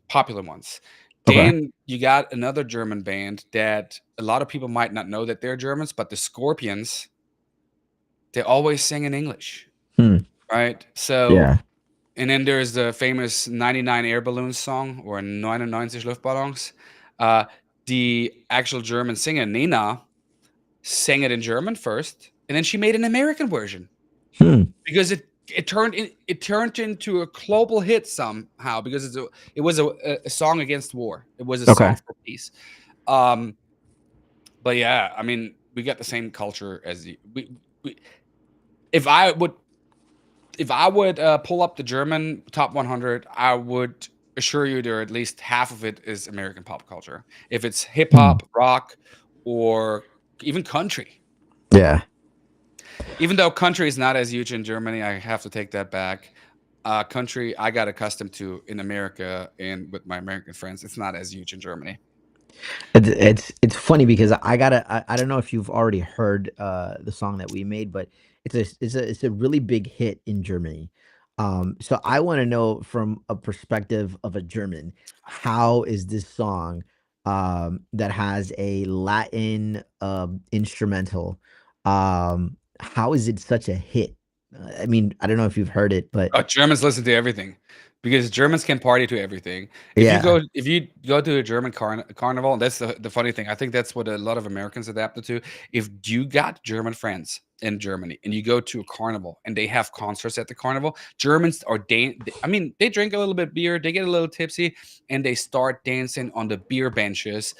popular ones. Okay. Then you got another German band that a lot of people might not know that they're Germans, but the Scorpions, they always sing in English, Hmm. right? So Yeah. and then there's the famous 99 Air Balloons song or 99 Luftballons. Uh, the actual German singer Nena sang it in German first, and then she made an American version Hmm. because it turned into a global hit somehow because it was a song against war. It was a song Okay. for peace. Um, but yeah, I mean, we got the same culture as we if I would if I would pull up the German top 100, I would assure you there at least half of it is American pop culture. If it's hip Hmm. hop, rock, or even country. Yeah. Even though country is not as huge in Germany, I have to take that back. Country, I got accustomed to in America and with my American friends. It's not as huge in Germany. It's funny because I don't know if you've already heard the song that we made, but it's a really big hit in Germany. So I want to know from a perspective of a German, how is this song that has a Latin instrumental, how is it such a hit? I mean, I don't know if you've heard it, but Germans listen to everything because Germans can party to everything. yeah. If you go to a German carnival, and that's the funny thing. I think that's what a lot of Americans adapted to. If you got German friends in Germany and you go to a carnival and they have concerts at the carnival, Germans are I mean, they drink a little bit beer, they get a little tipsy, and they start dancing on the beer benches,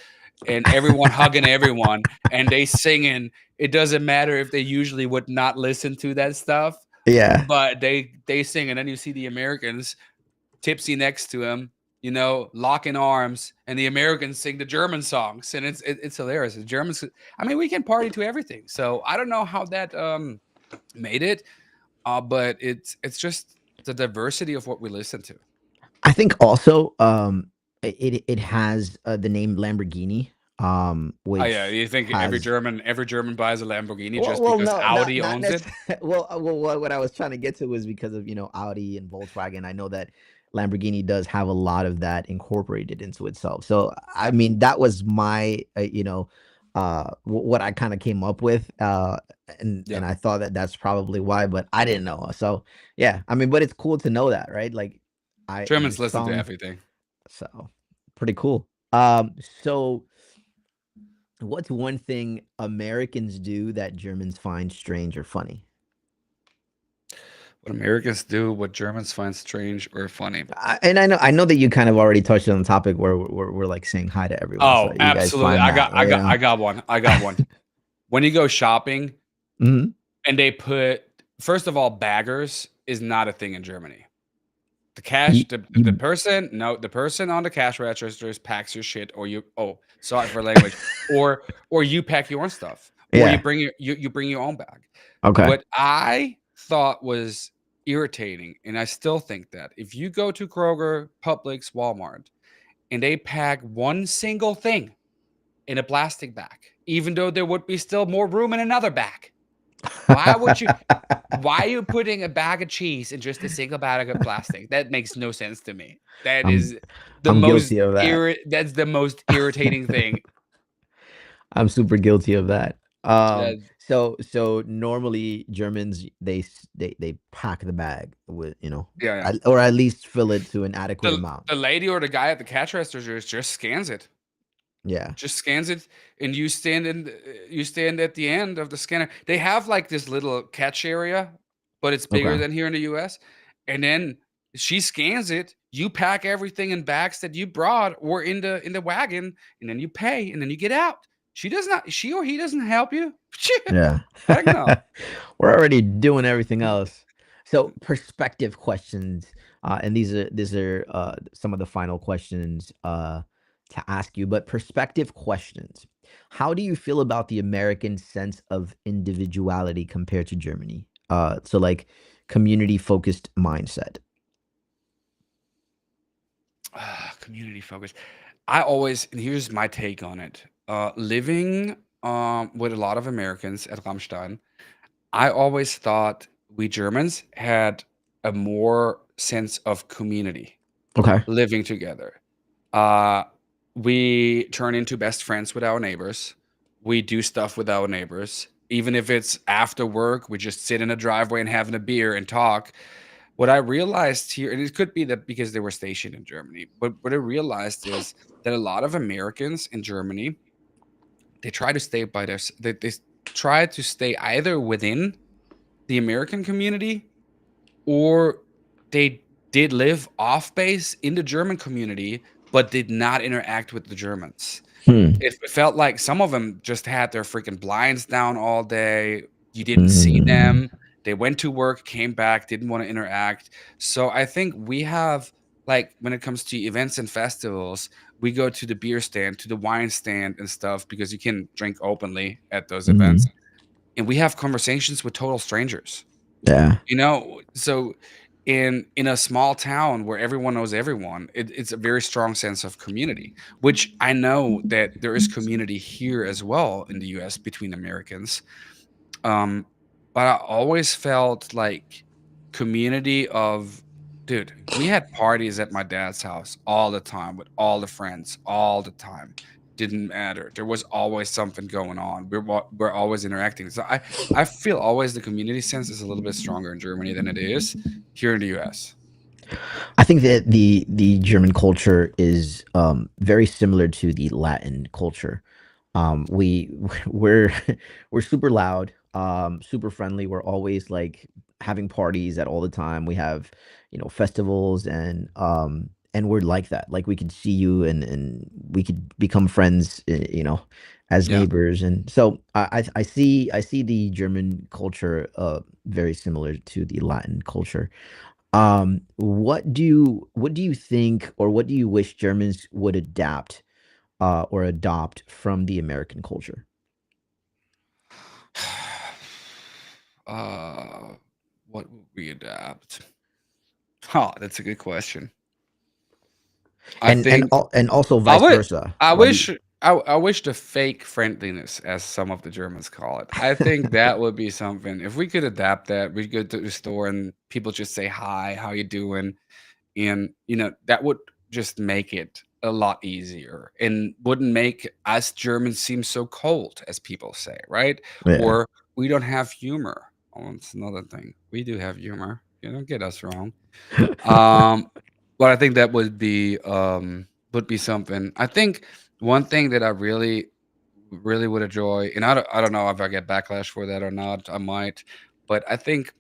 and everyone hugging everyone, and they singing. It doesn't matter if they usually would not listen to that stuff Yeah. but they sing, and then you see the Americans tipsy next to him, locking arms, and the Americans sing the German songs, and it's hilarious. The Germans, I mean, we can party to everything. So I don't know how that made it, but it's just the diversity of what we listen to. I think also, it has, the name Lamborghini, Oh yeah, which you think has every German buys a Lamborghini well just well, because no, Audi not owns it? necessarily. Well, what I was trying to get to was because of, Audi and Volkswagen. I know that Lamborghini does have a lot of that incorporated into itself. So, I mean, that was my, what I kinda came up with, and Yeah, I thought that that's probably why, but I didn't know. So, yeah, I mean, but it's cool to know that, right? Like, Germans this listen to song. everything. So, pretty cool. So what's one thing Americans do that Germans find strange or funny? What Americans do, what Germans find strange or funny. And I know that you kind of already touched on the topic where we're like saying hi to everyone. So Oh, you guys absolutely. find that, right? I got one. I got one. When you go shopping Mhm. and they put first of all, baggers is not a thing in Germany. The cash, You the you person, no, the person on the cash registers packs your shit, or you, oh, sorry for language, or you pack your own stuff, or you Yeah. bring you bring your own bag. Okay. What I thought was irritating, and I still think that if you go to Kroger, Publix, Walmart, and they pack one single thing in a plastic bag, even though there would be still more room in another bag, why would you? Why are you putting a bag of cheese in just a single bag of plastic? That makes no sense to me. That I'm is the I'm most guilty of that. that's the most irritating thing. I'm super guilty of that. That So normally Germans they pack the bag with yeah, yeah. or at least fill it to an adequate The amount. the lady or the guy at the cash register just scans it. Yeah. Just scans it, and you stand at the end of the scanner. They have, like, this little catch area, but it's bigger Okay. than here in the US, and then she scans it, you pack everything in bags that you brought or in the wagon, and then you pay, and then you get out. She or he doesn't help you. Yeah. Heck no. We're already doing everything else. So perspective questions, and these are some of the final questions to ask you. But perspective questions. How do you feel about the American sense of individuality compared to Germany? So like community focused mindset. Community focus. I always and here's my take on it. Living, with a lot of Americans at Ramstein, I always thought we Germans had a more sense of community Okay. living together. Uh, we turn into best friends with our neighbors. We do stuff with our neighbors. Even if it's after work, we just sit in a driveway and having a beer and talk. What I realized here, and it could be that because they were stationed in Germany, but what I realized is that a lot of Americans in Germany, they try to stay by they try to stay either within the American community, or they did live off base in the German community, but did not interact with the Germans. Hmm. It felt like some of them just had their freaking blinds down all day. You didn't see Mm. them. They went to work, came back, didn't wanna interact. So I think we have, like, when it comes to events and festivals, we go to the beer stand, to the wine stand and stuff because you can drink openly at those events, Mhm. and we have conversations with total strangers. Yeah. So in a small town where everyone knows everyone, it's a very strong sense of community, which I know that there is community here as well in the US between Americans. Um, but I always felt like community of dude, we had parties at my dad's house all the time with all the friends all the time. Didn't matter. There was always something going on. We're always interacting. So I feel always the community sense is a little bit stronger in Germany than it is here in the US. I think that the German culture is very similar to the Latin culture. We we're we're super loud, super friendly. We're always like having parties at all the time. We have festivals and we're like that. Like we could see you and we could become friends, as Yeah. neighbors. And so I see the German culture very similar to the Latin culture. What do you think, or what do you wish Germans would adapt or adopt from the American culture? Uh, what would we adapt? Huh, that's a good question. I think And also I vice would versa. I What do you? wish I wish the fake friendliness, as some of the Germans call it. I think that would be something. If we could adapt that, we go to the store and people just say, "Hi, how you doing?" And, that would just make it a lot easier and wouldn't make us Germans seem so cold, as people say, right? Yeah. Or we don't have humor. Oh, it's another thing. We do have humor. You don't get us wrong. Um, but I think that would be something. I think one thing that I really, really would enjoy, and I don't know if I get backlash for that or not. I might, but I think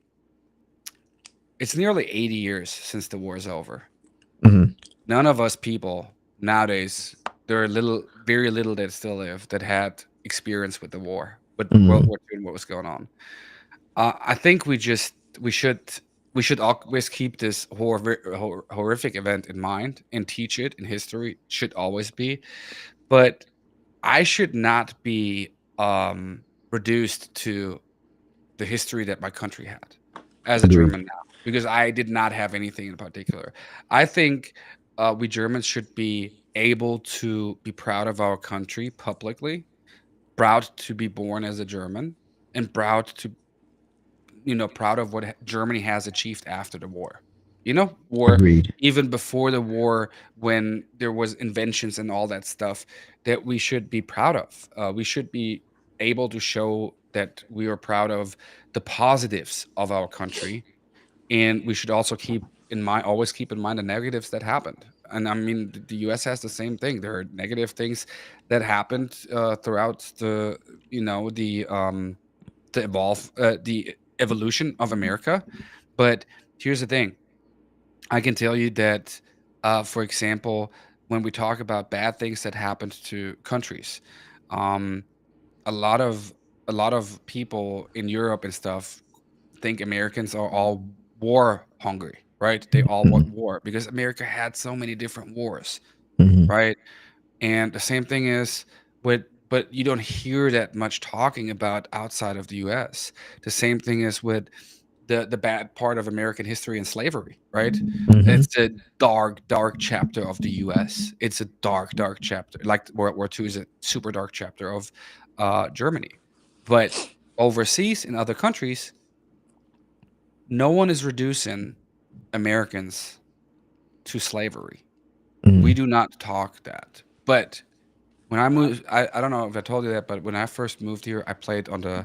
it's nearly 80 years since the war is over. Mhm. None of us people nowadays, there are very little that still live that had experience with the war, with World Mhm. War II and what was going on. I think we should we should always keep this horrific event in mind and teach it in history. Should always be, but I should not be reduced to the history that my country had as a Agreed. German now, because I did not have anything in particular. I think we Germans should be able to be proud of our country publicly, proud to be born as a German, and proud to proud of what Germany has achieved after the war. Or Agreed. even before the war, when there was inventions and all that stuff that we should be proud of. We should be able to show that we are proud of the positives of our country, and we should also always keep in mind the negatives that happened. And I mean, the US has the same thing. There are negative things that happened throughout the evolution of America. But here's the thing: I can tell you that, for example, when we talk about bad things that happened to countries, um, a lot of people in Europe and stuff think Americans are all war hungry, right? They all want Mhm. war because America had so many different wars, Mhm. right? And the same thing is with but you don't hear that much talking about outside of the US. The same thing is with the bad part of American history and slavery, right? Mhm. It's a dark, dark chapter of the US. It's a dark, dark chapter. Like World War II is a super dark chapter of Germany. But overseas in other countries, no one is reducing Americans to slavery. We Mhm. do not talk that. But when I moved, I don't know if I told you that, but when I first moved here, I played on the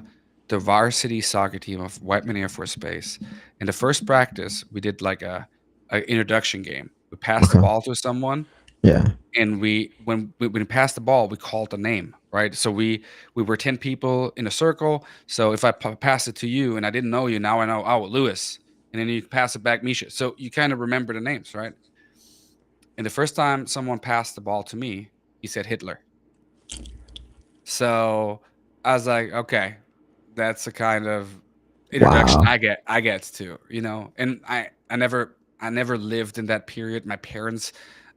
varsity soccer team of Whiteman Air Force Base. In the first practice, we did like a introduction game. We passed the Okay. ball to someone, Yeah. and when we passed the ball, we called the name, right? So we were 10 people in a circle. So if I pass it to you and I didn't know you, now I know, oh, Lewis, and then you pass it back, Misha. So you kind of remember the names, right? And the first time someone passed the ball to me, he said Hitler. So, I was like, "Okay, that's the kind of introduction Wow. I get to," And I never lived in that period.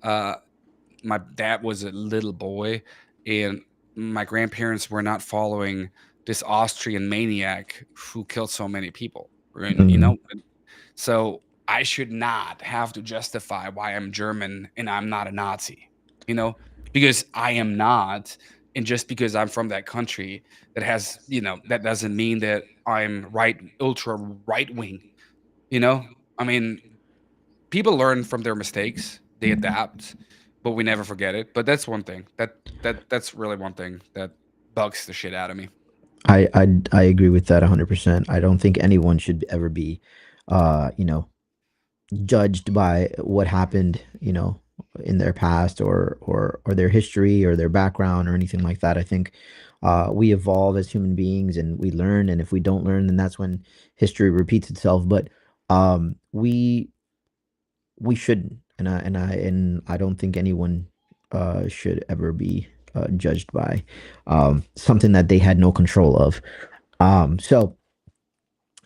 Uh my dad was a little boy, and my grandparents were not following this Austrian maniac who killed so many people, and, Mhm. so I should not have to justify why I'm German and I'm not a Nazi, you know, because I am not. And just because I'm from that country that doesn't mean that I'm ultra right wing, you know? I mean, people learn from their mistakes, they adapt, but we never forget it. But that's one thing. That's really one thing that bugs the shit out of me. I agree with that 100%. I don't think anyone should ever be, you know, judged by what happened, in their past or their history or their background or anything like that. I think we evolve as human beings and we learn, and if we don't learn, then that's when history repeats itself. But we shouldn't, and I don't think anyone should ever be judged by something that they had no control of. So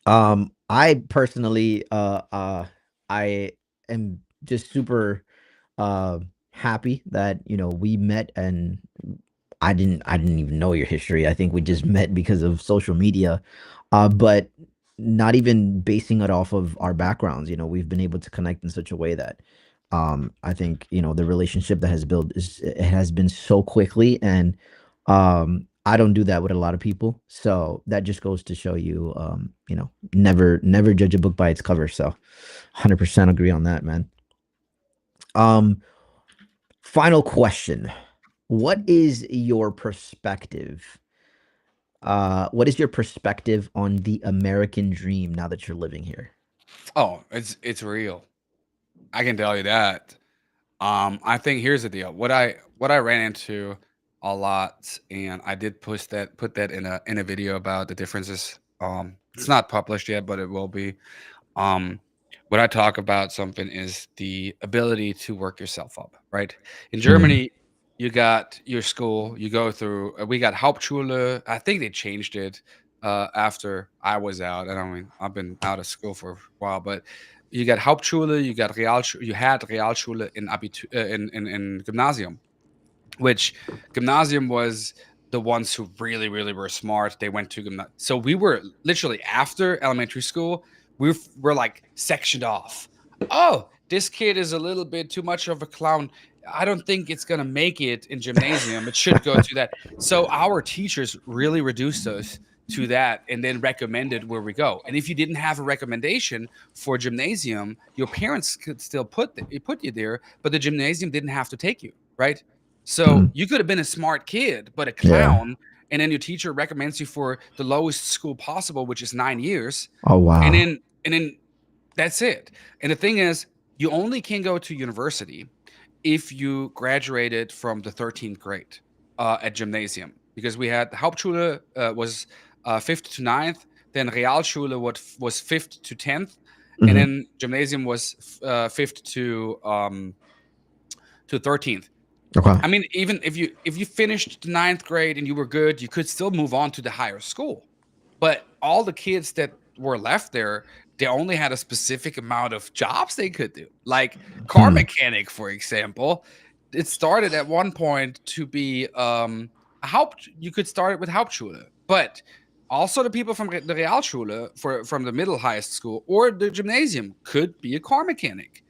I personally, I am just super uh, happy that we met, and I didn't even know your history. I think we just met because of social media, but not even basing it off of our backgrounds. We've been able to connect in such a way that I think the relationship that has built it has been so quickly, and I don't do that with a lot of people. So that just goes to show you, never judge a book by its cover. So 100% agree on that, man. Um, Final question. What is your perspective? What is your perspective on the American dream now that you're living here? Oh, it's real. I can tell you that. I think here's the deal. What I ran into a lot, and I did put that in a video about the differences. It's not published yet, but it will be. Um, what I talk about something is the ability to work yourself up, right? In Mhm. Germany, you got your school, you go through. We got Hauptschule. I think they changed it. after I was out. And I mean, I've been out of school for a while, but you got Hauptschule, you got Realschule, you had Realschule in in Gymnasium, which gymnasium was the ones who really, really were smart. They went to gymnasium. So we were literally after elementary school, we're like sectioned off. Oh, this kid is a little bit too much of a clown. I don't think it's gonna make it in gymnasium. It should go to that. So our teachers really reduced us to that and then recommended where we go. And if you didn't have a recommendation for gymnasium, your parents could still put you there, but the gymnasium didn't have to take you, right? So Mm, you could have been a smart kid, but a yeah. clown, and then your teacher recommends you for the lowest school possible, which is 9 years, Oh, and wow. then that's it. And the thing is, you only can go to university if you graduated from the 13th grade at gymnasium, because we had Hauptschule was fifth to ninth, then Realschule was fifth to 10th, and Mhm. then gymnasium was fifth to 13th. Okay. I mean, even if you finished the ninth grade and you were good, you could still move on to the higher school. But all the kids that were left there, they only had a specific amount of jobs they could do. Like car Hmm. mechanic, for example, it started at one point to be a Haupt. You could start it with Hauptschule, but also the people from the Realschule, from the middle highest school or the gymnasium, could be a car mechanic.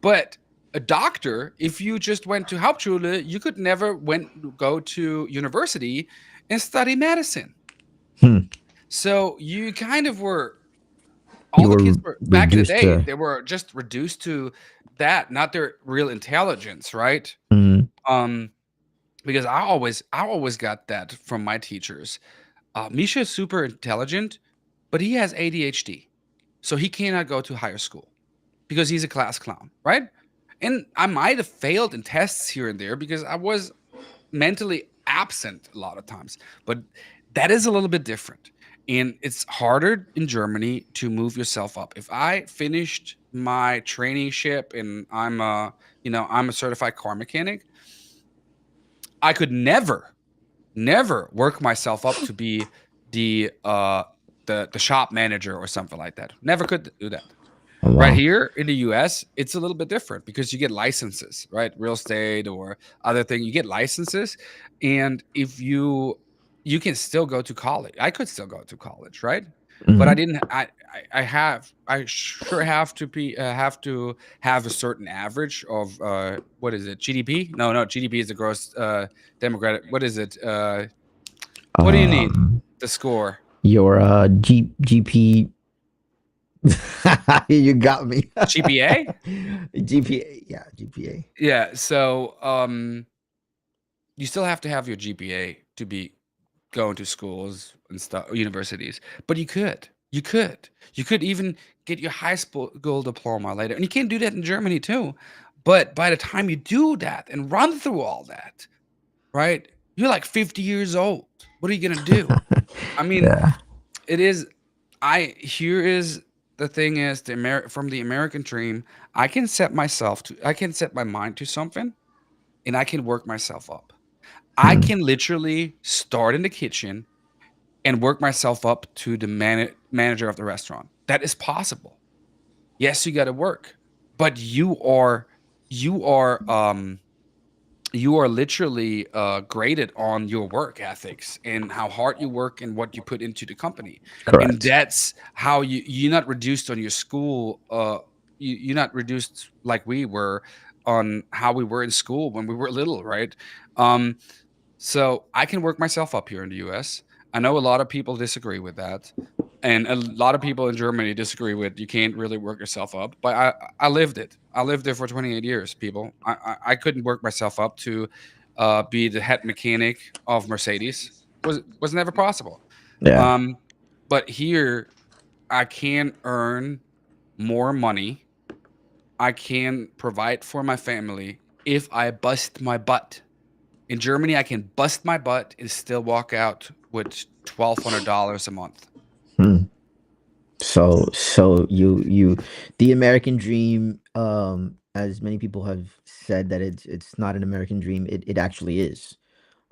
But a doctor, if you just went to Hauptschule, you could never go to university and study medicine. Hmm. So you kind of were all You the kids were were back in the reduced day, to. they were just reduced to that, not their real intelligence, right? Mhm. Um, because I always got that from my teachers. Misha is super intelligent, but he has ADHD. So he cannot go to higher school because he's a class clown, right? And I might have failed in tests here and there because I was mentally absent a lot of times, but that is a little bit different. And it's harder in Germany to move yourself up. If I finished my traineeship and I'm a certified car mechanic, I could never work myself up to be the uh the shop manager or something like that. Never could do that. Oh, Right wow. here in the US, it's a little bit different because you get licenses, right? Real estate or other thing, you get licenses, and if you can still go to college. I could still go to college, right? But I Mhm. didn't. I sure have to have a certain average of what is it? GDP? No, GDP is the gross democratic. What is it? What do you need? Um, The score. your GP. You got me. GPA? GPA, yeah, GPA. Yeah. So you still have to have your GPA to be going to schools and stuff, universities. But you could even get your high school diploma later, and you can do that in Germany too. But by the time you do that and run through all that, right, you're like 50 years old. What are you gonna do? I mean, Yeah. it is. I here is the thing is from the American dream. I can set my mind to something, and I can work myself up. I Hmm. can literally start in the kitchen and work myself up to the manager of the restaurant. That is possible. Yes, you got to work, but you are you are literally graded on your work ethics and how hard you work and what you put into the company, and Correct. that's how you're not reduced on your school. You're not reduced like we were on how we were in school when we were little, right? Um, so I can work myself up here in the US. I know a lot of people disagree with that. And a lot of people in Germany disagree with you can't really work yourself up. But I lived it. I lived there for 28 years, people. I couldn't work myself up to be the head mechanic of Mercedes. Was never possible. Yeah. Um, but here I can earn more money. I can provide for my family if I bust my butt. In Germany, I can bust my butt and still walk out with $1,200 a month. Hmm. So the American dream, as many people have said that it's not an American dream, it actually is.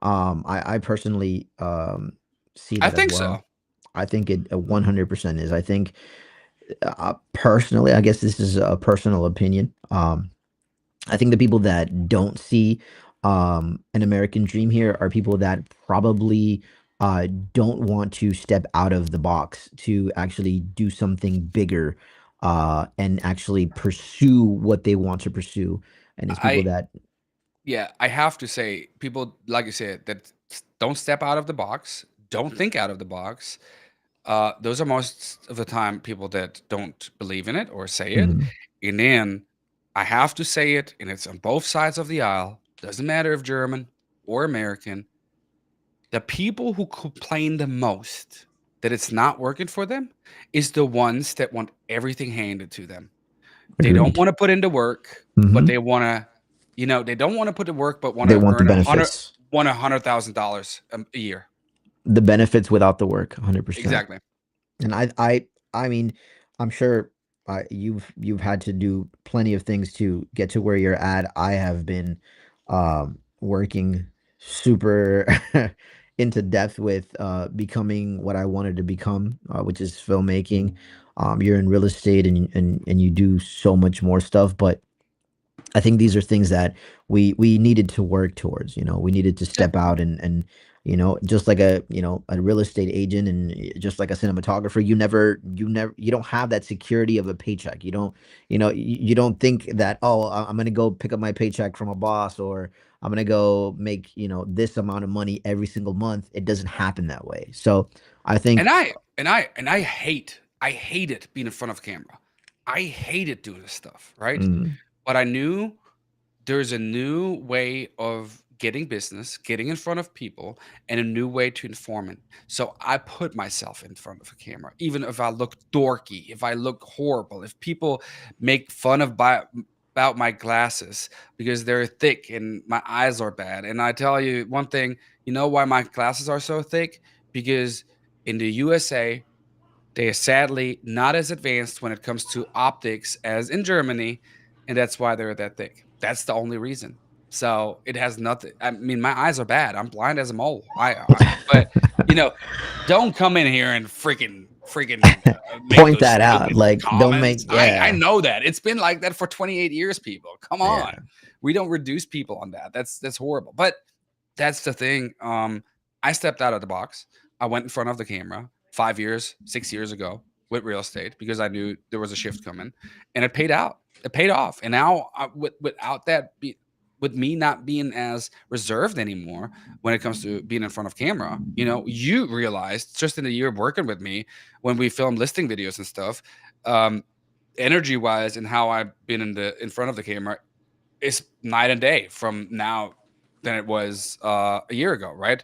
I personally see I that as think well. so. I think it 100% is. I think personally, I guess this is a personal opinion. I think the people that don't see an American dream here are people that probably don't want to step out of the box to actually do something bigger and actually pursue what they want to pursue. And it's people I that, Yeah, I have to say, people like you said that don't step out of the box, don't think out of the box. Those are most of the time people that don't believe in it or say it. mhm, And then I have to say it, and it's on both sides of the aisle. Doesn't matter if German or American. The people who complain the most that it's not working for them is the ones that want everything handed to them. They don't agreed. wanna put in the work, but Hmm. they wanna they don't wanna put the work, but They wanna want the earn benefits, $100,000 a year. the benefits without the work, 100%. Exactly. And I mean, I'm sure you've had to do plenty of things to get to where you're at. I have been working super into depth with becoming what I wanted to become, which is filmmaking. You're in real estate and you do so much more stuff, but I think these are things that we needed to work towards. We needed to Yeah, step out and just like a real estate agent and just like a cinematographer, you don't have that security of a paycheck. You don't think that, oh, I'm gonna go pick up my paycheck from a boss, or I'm gonna go make this amount of money every single month. It doesn't happen that way. So I think, I hate it being in front of camera. I hated doing this stuff, right? mm, But I knew there's a new way of getting business, getting in front of people, and a new way to inform it. So I put myself in front of a camera, even if I look dorky, if I look horrible, if people make fun about my glasses because they're thick and my eyes are bad. And I tell you one thing, you know why my glasses are so thick? Because in the USA, they are sadly not as advanced when it comes to optics as in Germany, and that's why they're that thick. That's the only reason. So it has nothing. I mean, my eyes are bad. I'm blind as a mole. But you know, don't come in here and freaking make point those that out. stupid Like, don't make, comments. I yeah, know that it's been like that for 28 years. People, come yeah. on. We don't reduce people on that. That's horrible. But that's the thing. I stepped out of the box. I went in front of the camera 5 years, 6 years ago with real estate because I knew there was a shift coming, and it paid out. It paid off. And now, without with me not being as reserved anymore when it comes to being in front of camera, you realized just in a year of working with me when we filmed listing videos and stuff, um, energy wise and how I've been in front of the camera is night and day from now than it was a year ago, right?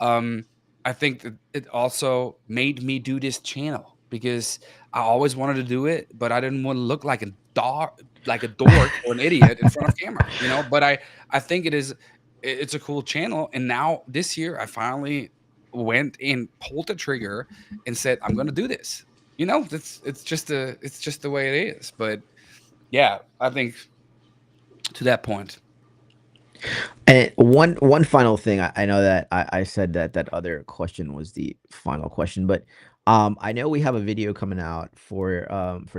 Um, I think that it also made me do this channel because I always wanted to do it, but I didn't want to look like a dork or an idiot in front of camera. But I think it's a cool channel, and now this year I finally went and pulled the trigger and said I'm going to do this. It's just the way it is. But yeah, I think to that point. And one final thing, I know that I said that other question was the final question, but I know we have a video coming out for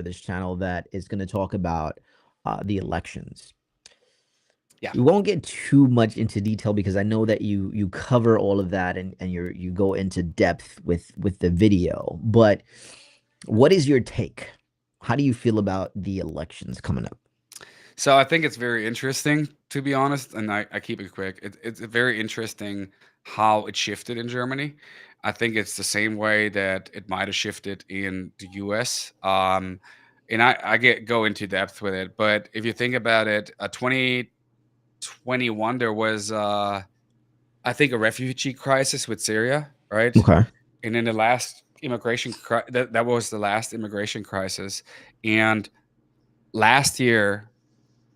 this channel that is going to talk about the elections. Yeah. We won't get too much into detail because I know that you cover all of that and you go into depth with the video. But what is your take? How do you feel about the elections coming up? So I think it's very interesting, to be honest, and I keep it quick. It's very interesting how it shifted in Germany. I think it's the same way that it might have shifted in the US. And I go into depth with it, but if you think about it, 2021 there was I think a refugee crisis with Syria, right? Okay. And then the last that was the last immigration crisis. And last year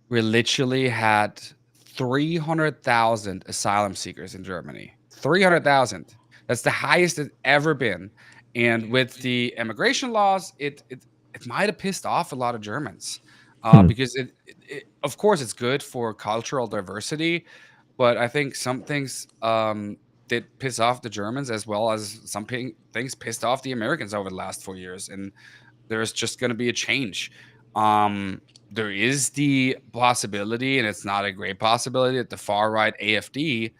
we literally had 300,000 asylum seekers in Germany. 300,000. That's the highest it's ever been. And with the immigration laws, it might have pissed off a lot of Germans Hmm. because of course, it's good for cultural diversity, but I think some things did piss off the Germans as well as things pissed off the Americans over the last 4 years, and there's just going to be a change. Um, there is the possibility, and it's not a great possibility, that the far right AFD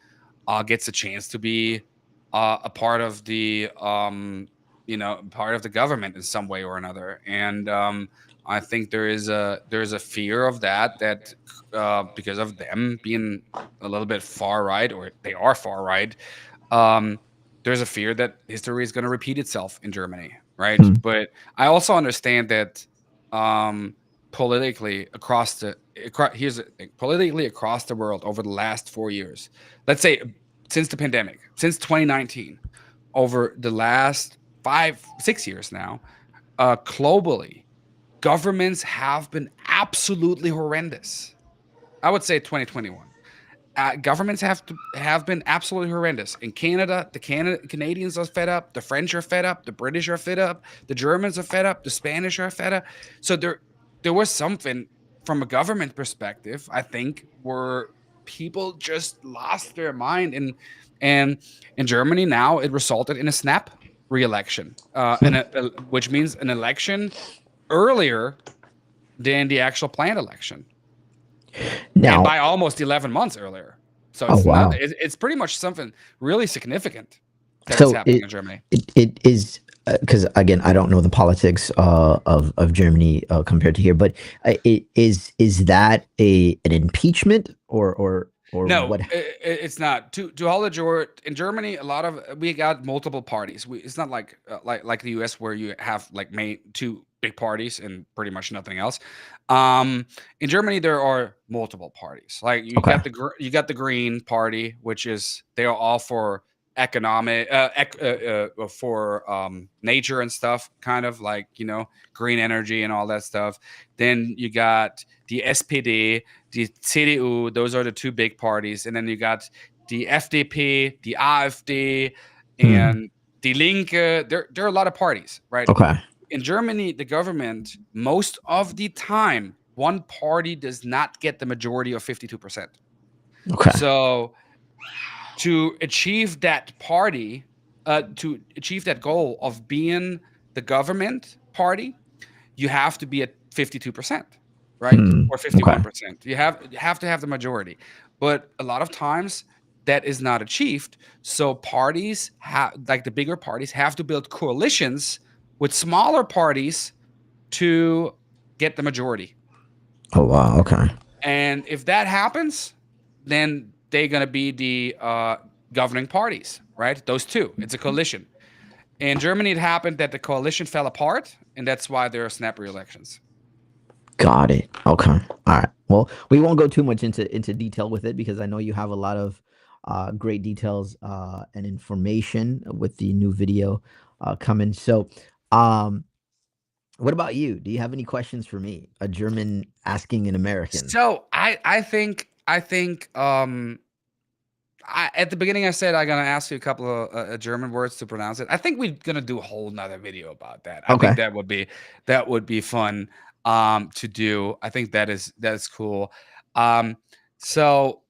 gets a chance to be a part of the part of the government in some way or another. And I think there's a fear of that because of them being a little bit far right, or they are far right. um, there's a fear that history is going to repeat itself in Germany, right? Hmm. But I also understand that um, politically here's the thing, politically across the world over the last 4 years, let's say since the pandemic, since 2019, over the last 5 6 years now, globally, governments have been absolutely horrendous. I would say 2021. Governments have been absolutely horrendous. In Canada, Canadians are fed up, the French are fed up, the British are fed up, the Germans are fed up, the Spanish are fed up. So there was something from a government perspective, I think, where people just lost their mind. And in Germany now, it resulted in a snap re-election, Hmm. which means an election earlier than the actual planned election, and Now, by almost 11 months earlier. So oh it's not wow. it's pretty much something really significant that is So happening in Germany. it is, because again, I don't know the politics of Germany compared to here, but is that a an impeachment or No, what? it's not. To all the in Germany, a lot of we got multiple parties. It's not like like the US, where you have like two big parties and pretty much nothing else. In Germany, there are multiple parties. Like Okay. you got the Green Party, which is they are all for economic for nature and stuff, kind of like green energy and all that stuff. Then you got the SPD, the CDU. Those are the two big parties, and then you got the FDP, the AfD, Hmm. and the Linke. There are a lot of parties, right? Okay. In Germany, the government, most of the time, one party does not get the majority of 52%. Okay. So to achieve that to achieve that goal of being the government party, you have to be at 52%, right? Hmm. Or Okay. 51%. You have to have the majority. But a lot of times that is not achieved. So parties have, like the bigger parties, have to build coalitions with smaller parties to get the majority. Oh wow. Okay. And if that happens, then they're going to be the governing parties, right? Those two. It's a coalition. In Germany, it happened that the coalition fell apart, and that's why there are snap re-elections. Got it. Okay. All right. Well, we won't go too much into detail with it because I know you have a lot of great details and information with the new video coming. So, um, what about you? Do you have any questions for me? A German asking an American. So at the beginning I said I'm gonna ask you a couple of German words to pronounce it. I think we're gonna do a whole nother video about that. I think Okay. that would be fun to do. I think that's cool. Um, so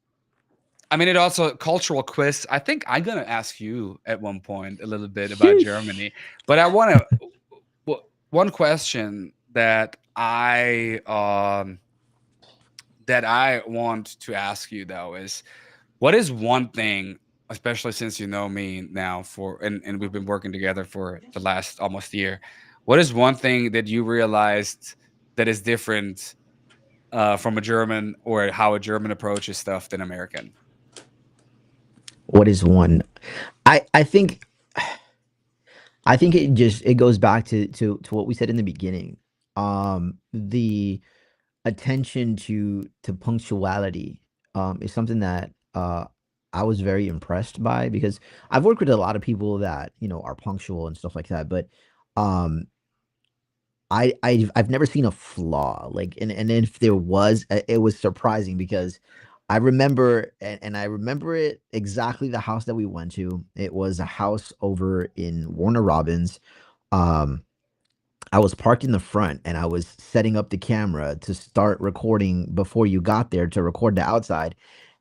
I mean, it also cultural quiz. I think I'm gonna ask you at one point a little bit about Sheesh. Germany, but I want to one question that I want to ask you though is, what is one thing, especially since you know me now and we've been working together for the last almost year, what is one thing that you realized that is different from a German, or how a German approaches stuff, than American? What is one? I think it goes back to what we said in the beginning. The attention to punctuality is something that I was very impressed by because I've worked with a lot of people that are punctual and stuff like that, but um, I've never seen a flaw like, and if there was, it was surprising because I remember, and I remember it exactly, the house that we went to. It was a house over in Warner Robins. Um, I was parked in the front and I was setting up the camera to start recording before you got there to record the outside.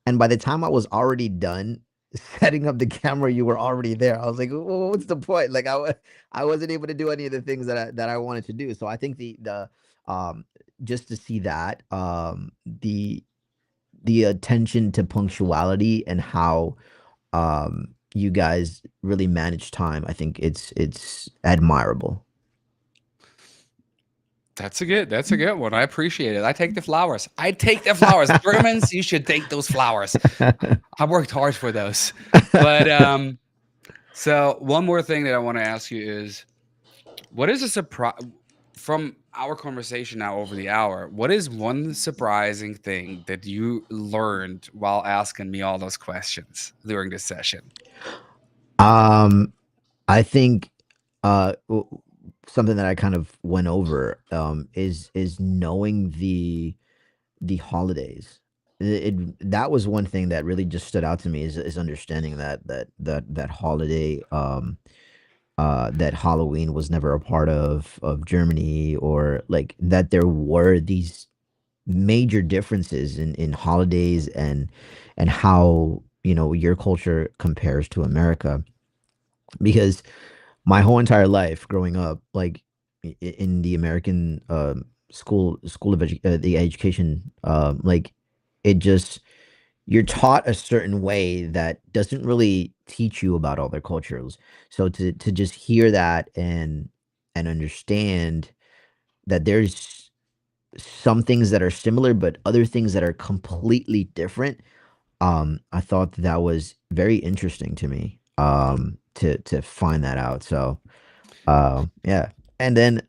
And by the time I was already done, setting up the camera, you were already there. I was like, What's the point?" Like I wasn't able to do any of the things that I wanted to do. So I think the um just to see that the attention to punctuality and how you guys really manage time, I think it's admirable. That's a good one. I appreciate it. I take the flowers. I take the flowers. Germans, you should take those flowers. I worked hard for those. But so one more thing that I want to ask you is what is a surprise from our conversation now over the hour? What is one surprising thing that you learned while asking me all those questions during this session? um I think something that I kind of went over is knowing the holidays. That was one thing that really just stood out to me is understanding that holiday, that Halloween was never a part of Germany, or like that there were these major differences in holidays and how your culture compares to America. Because my whole entire life growing up, like in the American school of the education, like it just you're taught a certain way that doesn't really teach you about other cultures. So to just hear that and understand that there's some things that are similar, but other things that are completely different. I thought that was very interesting to me. To find that out. So yeah. And then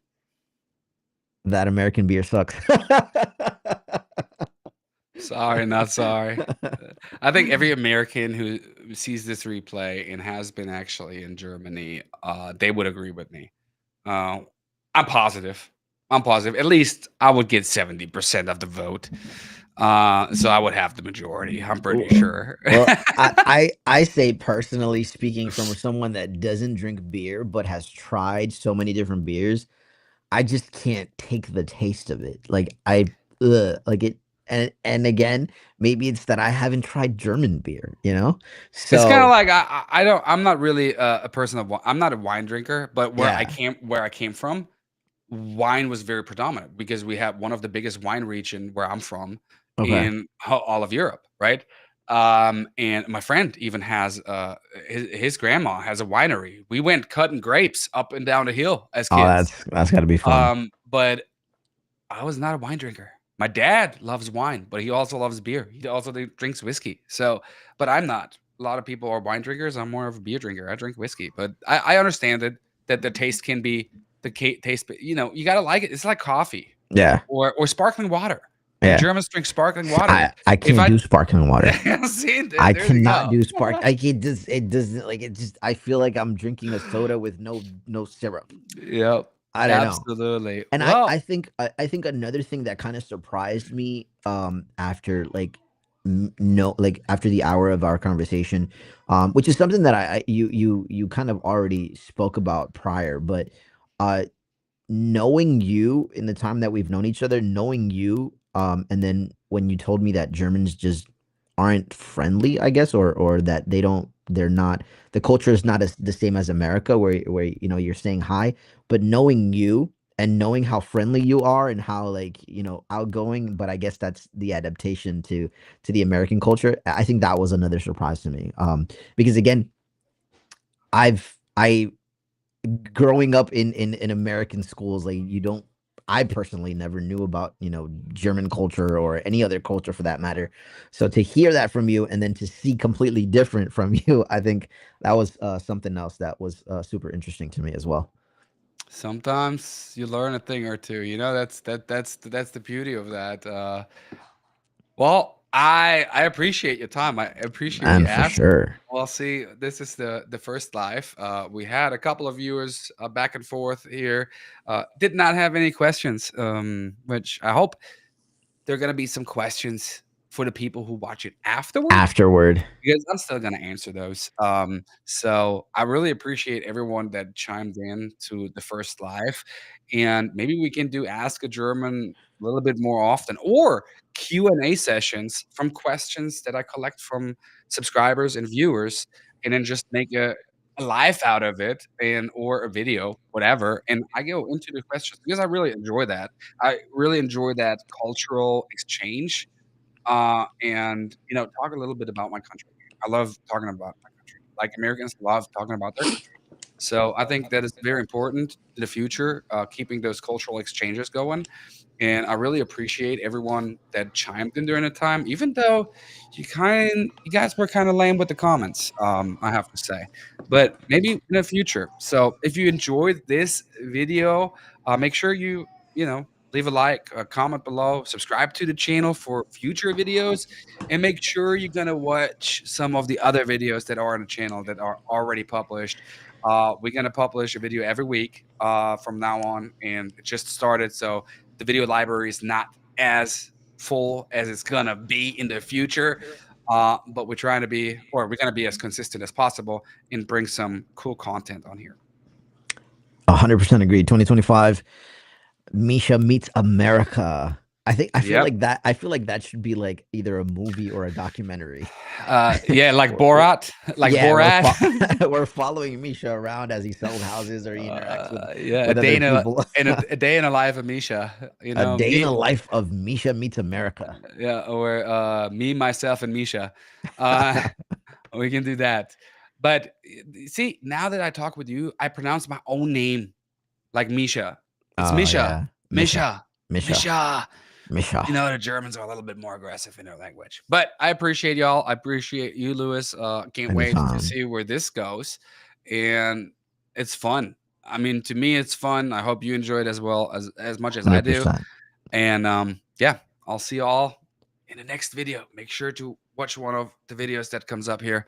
that American beer sucks. Sorry, not sorry. I think every American who sees this replay and has been actually in Germany, they would agree with me. Uh, I'm positive. I'm positive. At least I would get 70% of the vote. So I would have the majority. I'm pretty W sure. well, I say personally speaking from someone that doesn't drink beer, but has tried so many different beers, I just can't take the taste of it. Like, like it and again, maybe it's that I haven't tried German beer, you know? It's kind of So like I don't. I'm not really a person of. I'm not a wine drinker, but yeah. where I came from, wine was very predominant because we have one of the biggest wine region where I'm from Okay. in all of Europe, right? And my friend even has his grandma has a winery. We went cutting grapes up and down the hill as Oh, kids. that's gotta be fun. But I was not a wine drinker. My dad loves wine, but he also loves beer. He also drinks whiskey. So, but I'm not. A lot of people are wine drinkers. I'm more of a beer drinker. I drink whiskey, but I understand that the taste can be taste. You know, you gotta like it. It's like coffee Yeah. or sparkling water. The Yeah. Germans drink sparkling water. I If can't I do sparkling water. see, I there you cannot go. do spark like, it doesn't like, it just I feel like I'm drinking a soda with no syrup. Yep, I don't know. absolutely. And Well, I think another thing that kinda surprised me, after, like, no like, after the hour of our conversation, which is something that you kind of already spoke about prior, but, uh knowing you in the time that we've known each other, knowing you, and then when you told me that Germans just aren't friendly, I guess, or that they're not the culture is not as the same as America where you're saying hi, but knowing you and knowing how friendly you are and how like, outgoing, but I guess that's the adaptation to the American culture. I think that was another surprise to me. Because again, I growing up in American schools, like you don't I personally never knew about, German culture or any other culture for that matter. So to hear that from you and then to see completely different from you, I think that was something else that was super interesting to me as well. sometimes you learn a thing or two. You know, that's the beauty of that. Well, I appreciate your time. I appreciate you And for asking. sure. Well, see, this is the first live. We had a couple of viewers back and forth here. Did not have any questions, which I hope there are gonna be some questions for the people who watch it afterward, Afterward. because I'm still gonna answer those. So I really appreciate everyone that chimed in to the first live, and maybe we can do Ask a German a little bit more often, or Q&A sessions from questions that I collect from subscribers and viewers, and then just make a live out of it, and or a video, whatever, and I go into the questions because I really enjoy that. I really enjoy that cultural exchange, and, talk a little bit about my country. I love talking about my country. Like, Americans love talking about their country. So, I think that is very important to the future, keeping those cultural exchanges going, and I really appreciate everyone that chimed in during the time, even though you guys were kinda lame with the comments, I have to say, but maybe in the future. So, if you enjoyed this video, make sure you know, leave a like, a comment below, subscribe to the channel for future videos, and make sure you're gonna watch some of the other videos that are on the channel that are already published. We're gonna publish a video every week, from now on, and it just started, so the video library is not as full as it's gonna be in the future. But we're gonna be as consistent as possible and bring some cool content on here. 100% agreed. 2025, Misha meets America. Yep. I feel like that should be like either a movie or a documentary. Yeah, like We're Borat, like yeah, Borat. we're following Misha around as he sells houses or he interacts Yeah, with other people. a day in a life of Misha. A day in Me, the life of Misha meets America. yeah, or me, myself, and Misha. Uh, we can do that. But see, now that I talk with you, I pronounce my own name like Misha. It's Oh Misha, yeah, Misha, Misha, Misha, Misha. Misha. The Germans are a little bit more aggressive in their language. But I appreciate y'all. I appreciate you, Lewis. Can't wait to Anytime, see where this goes. And it's fun. I mean, to me, it's fun. I hope you enjoy it as much as I hundred do. percent. And yeah, I'll see y'all in the next video. Make sure to watch one of the videos that comes up here.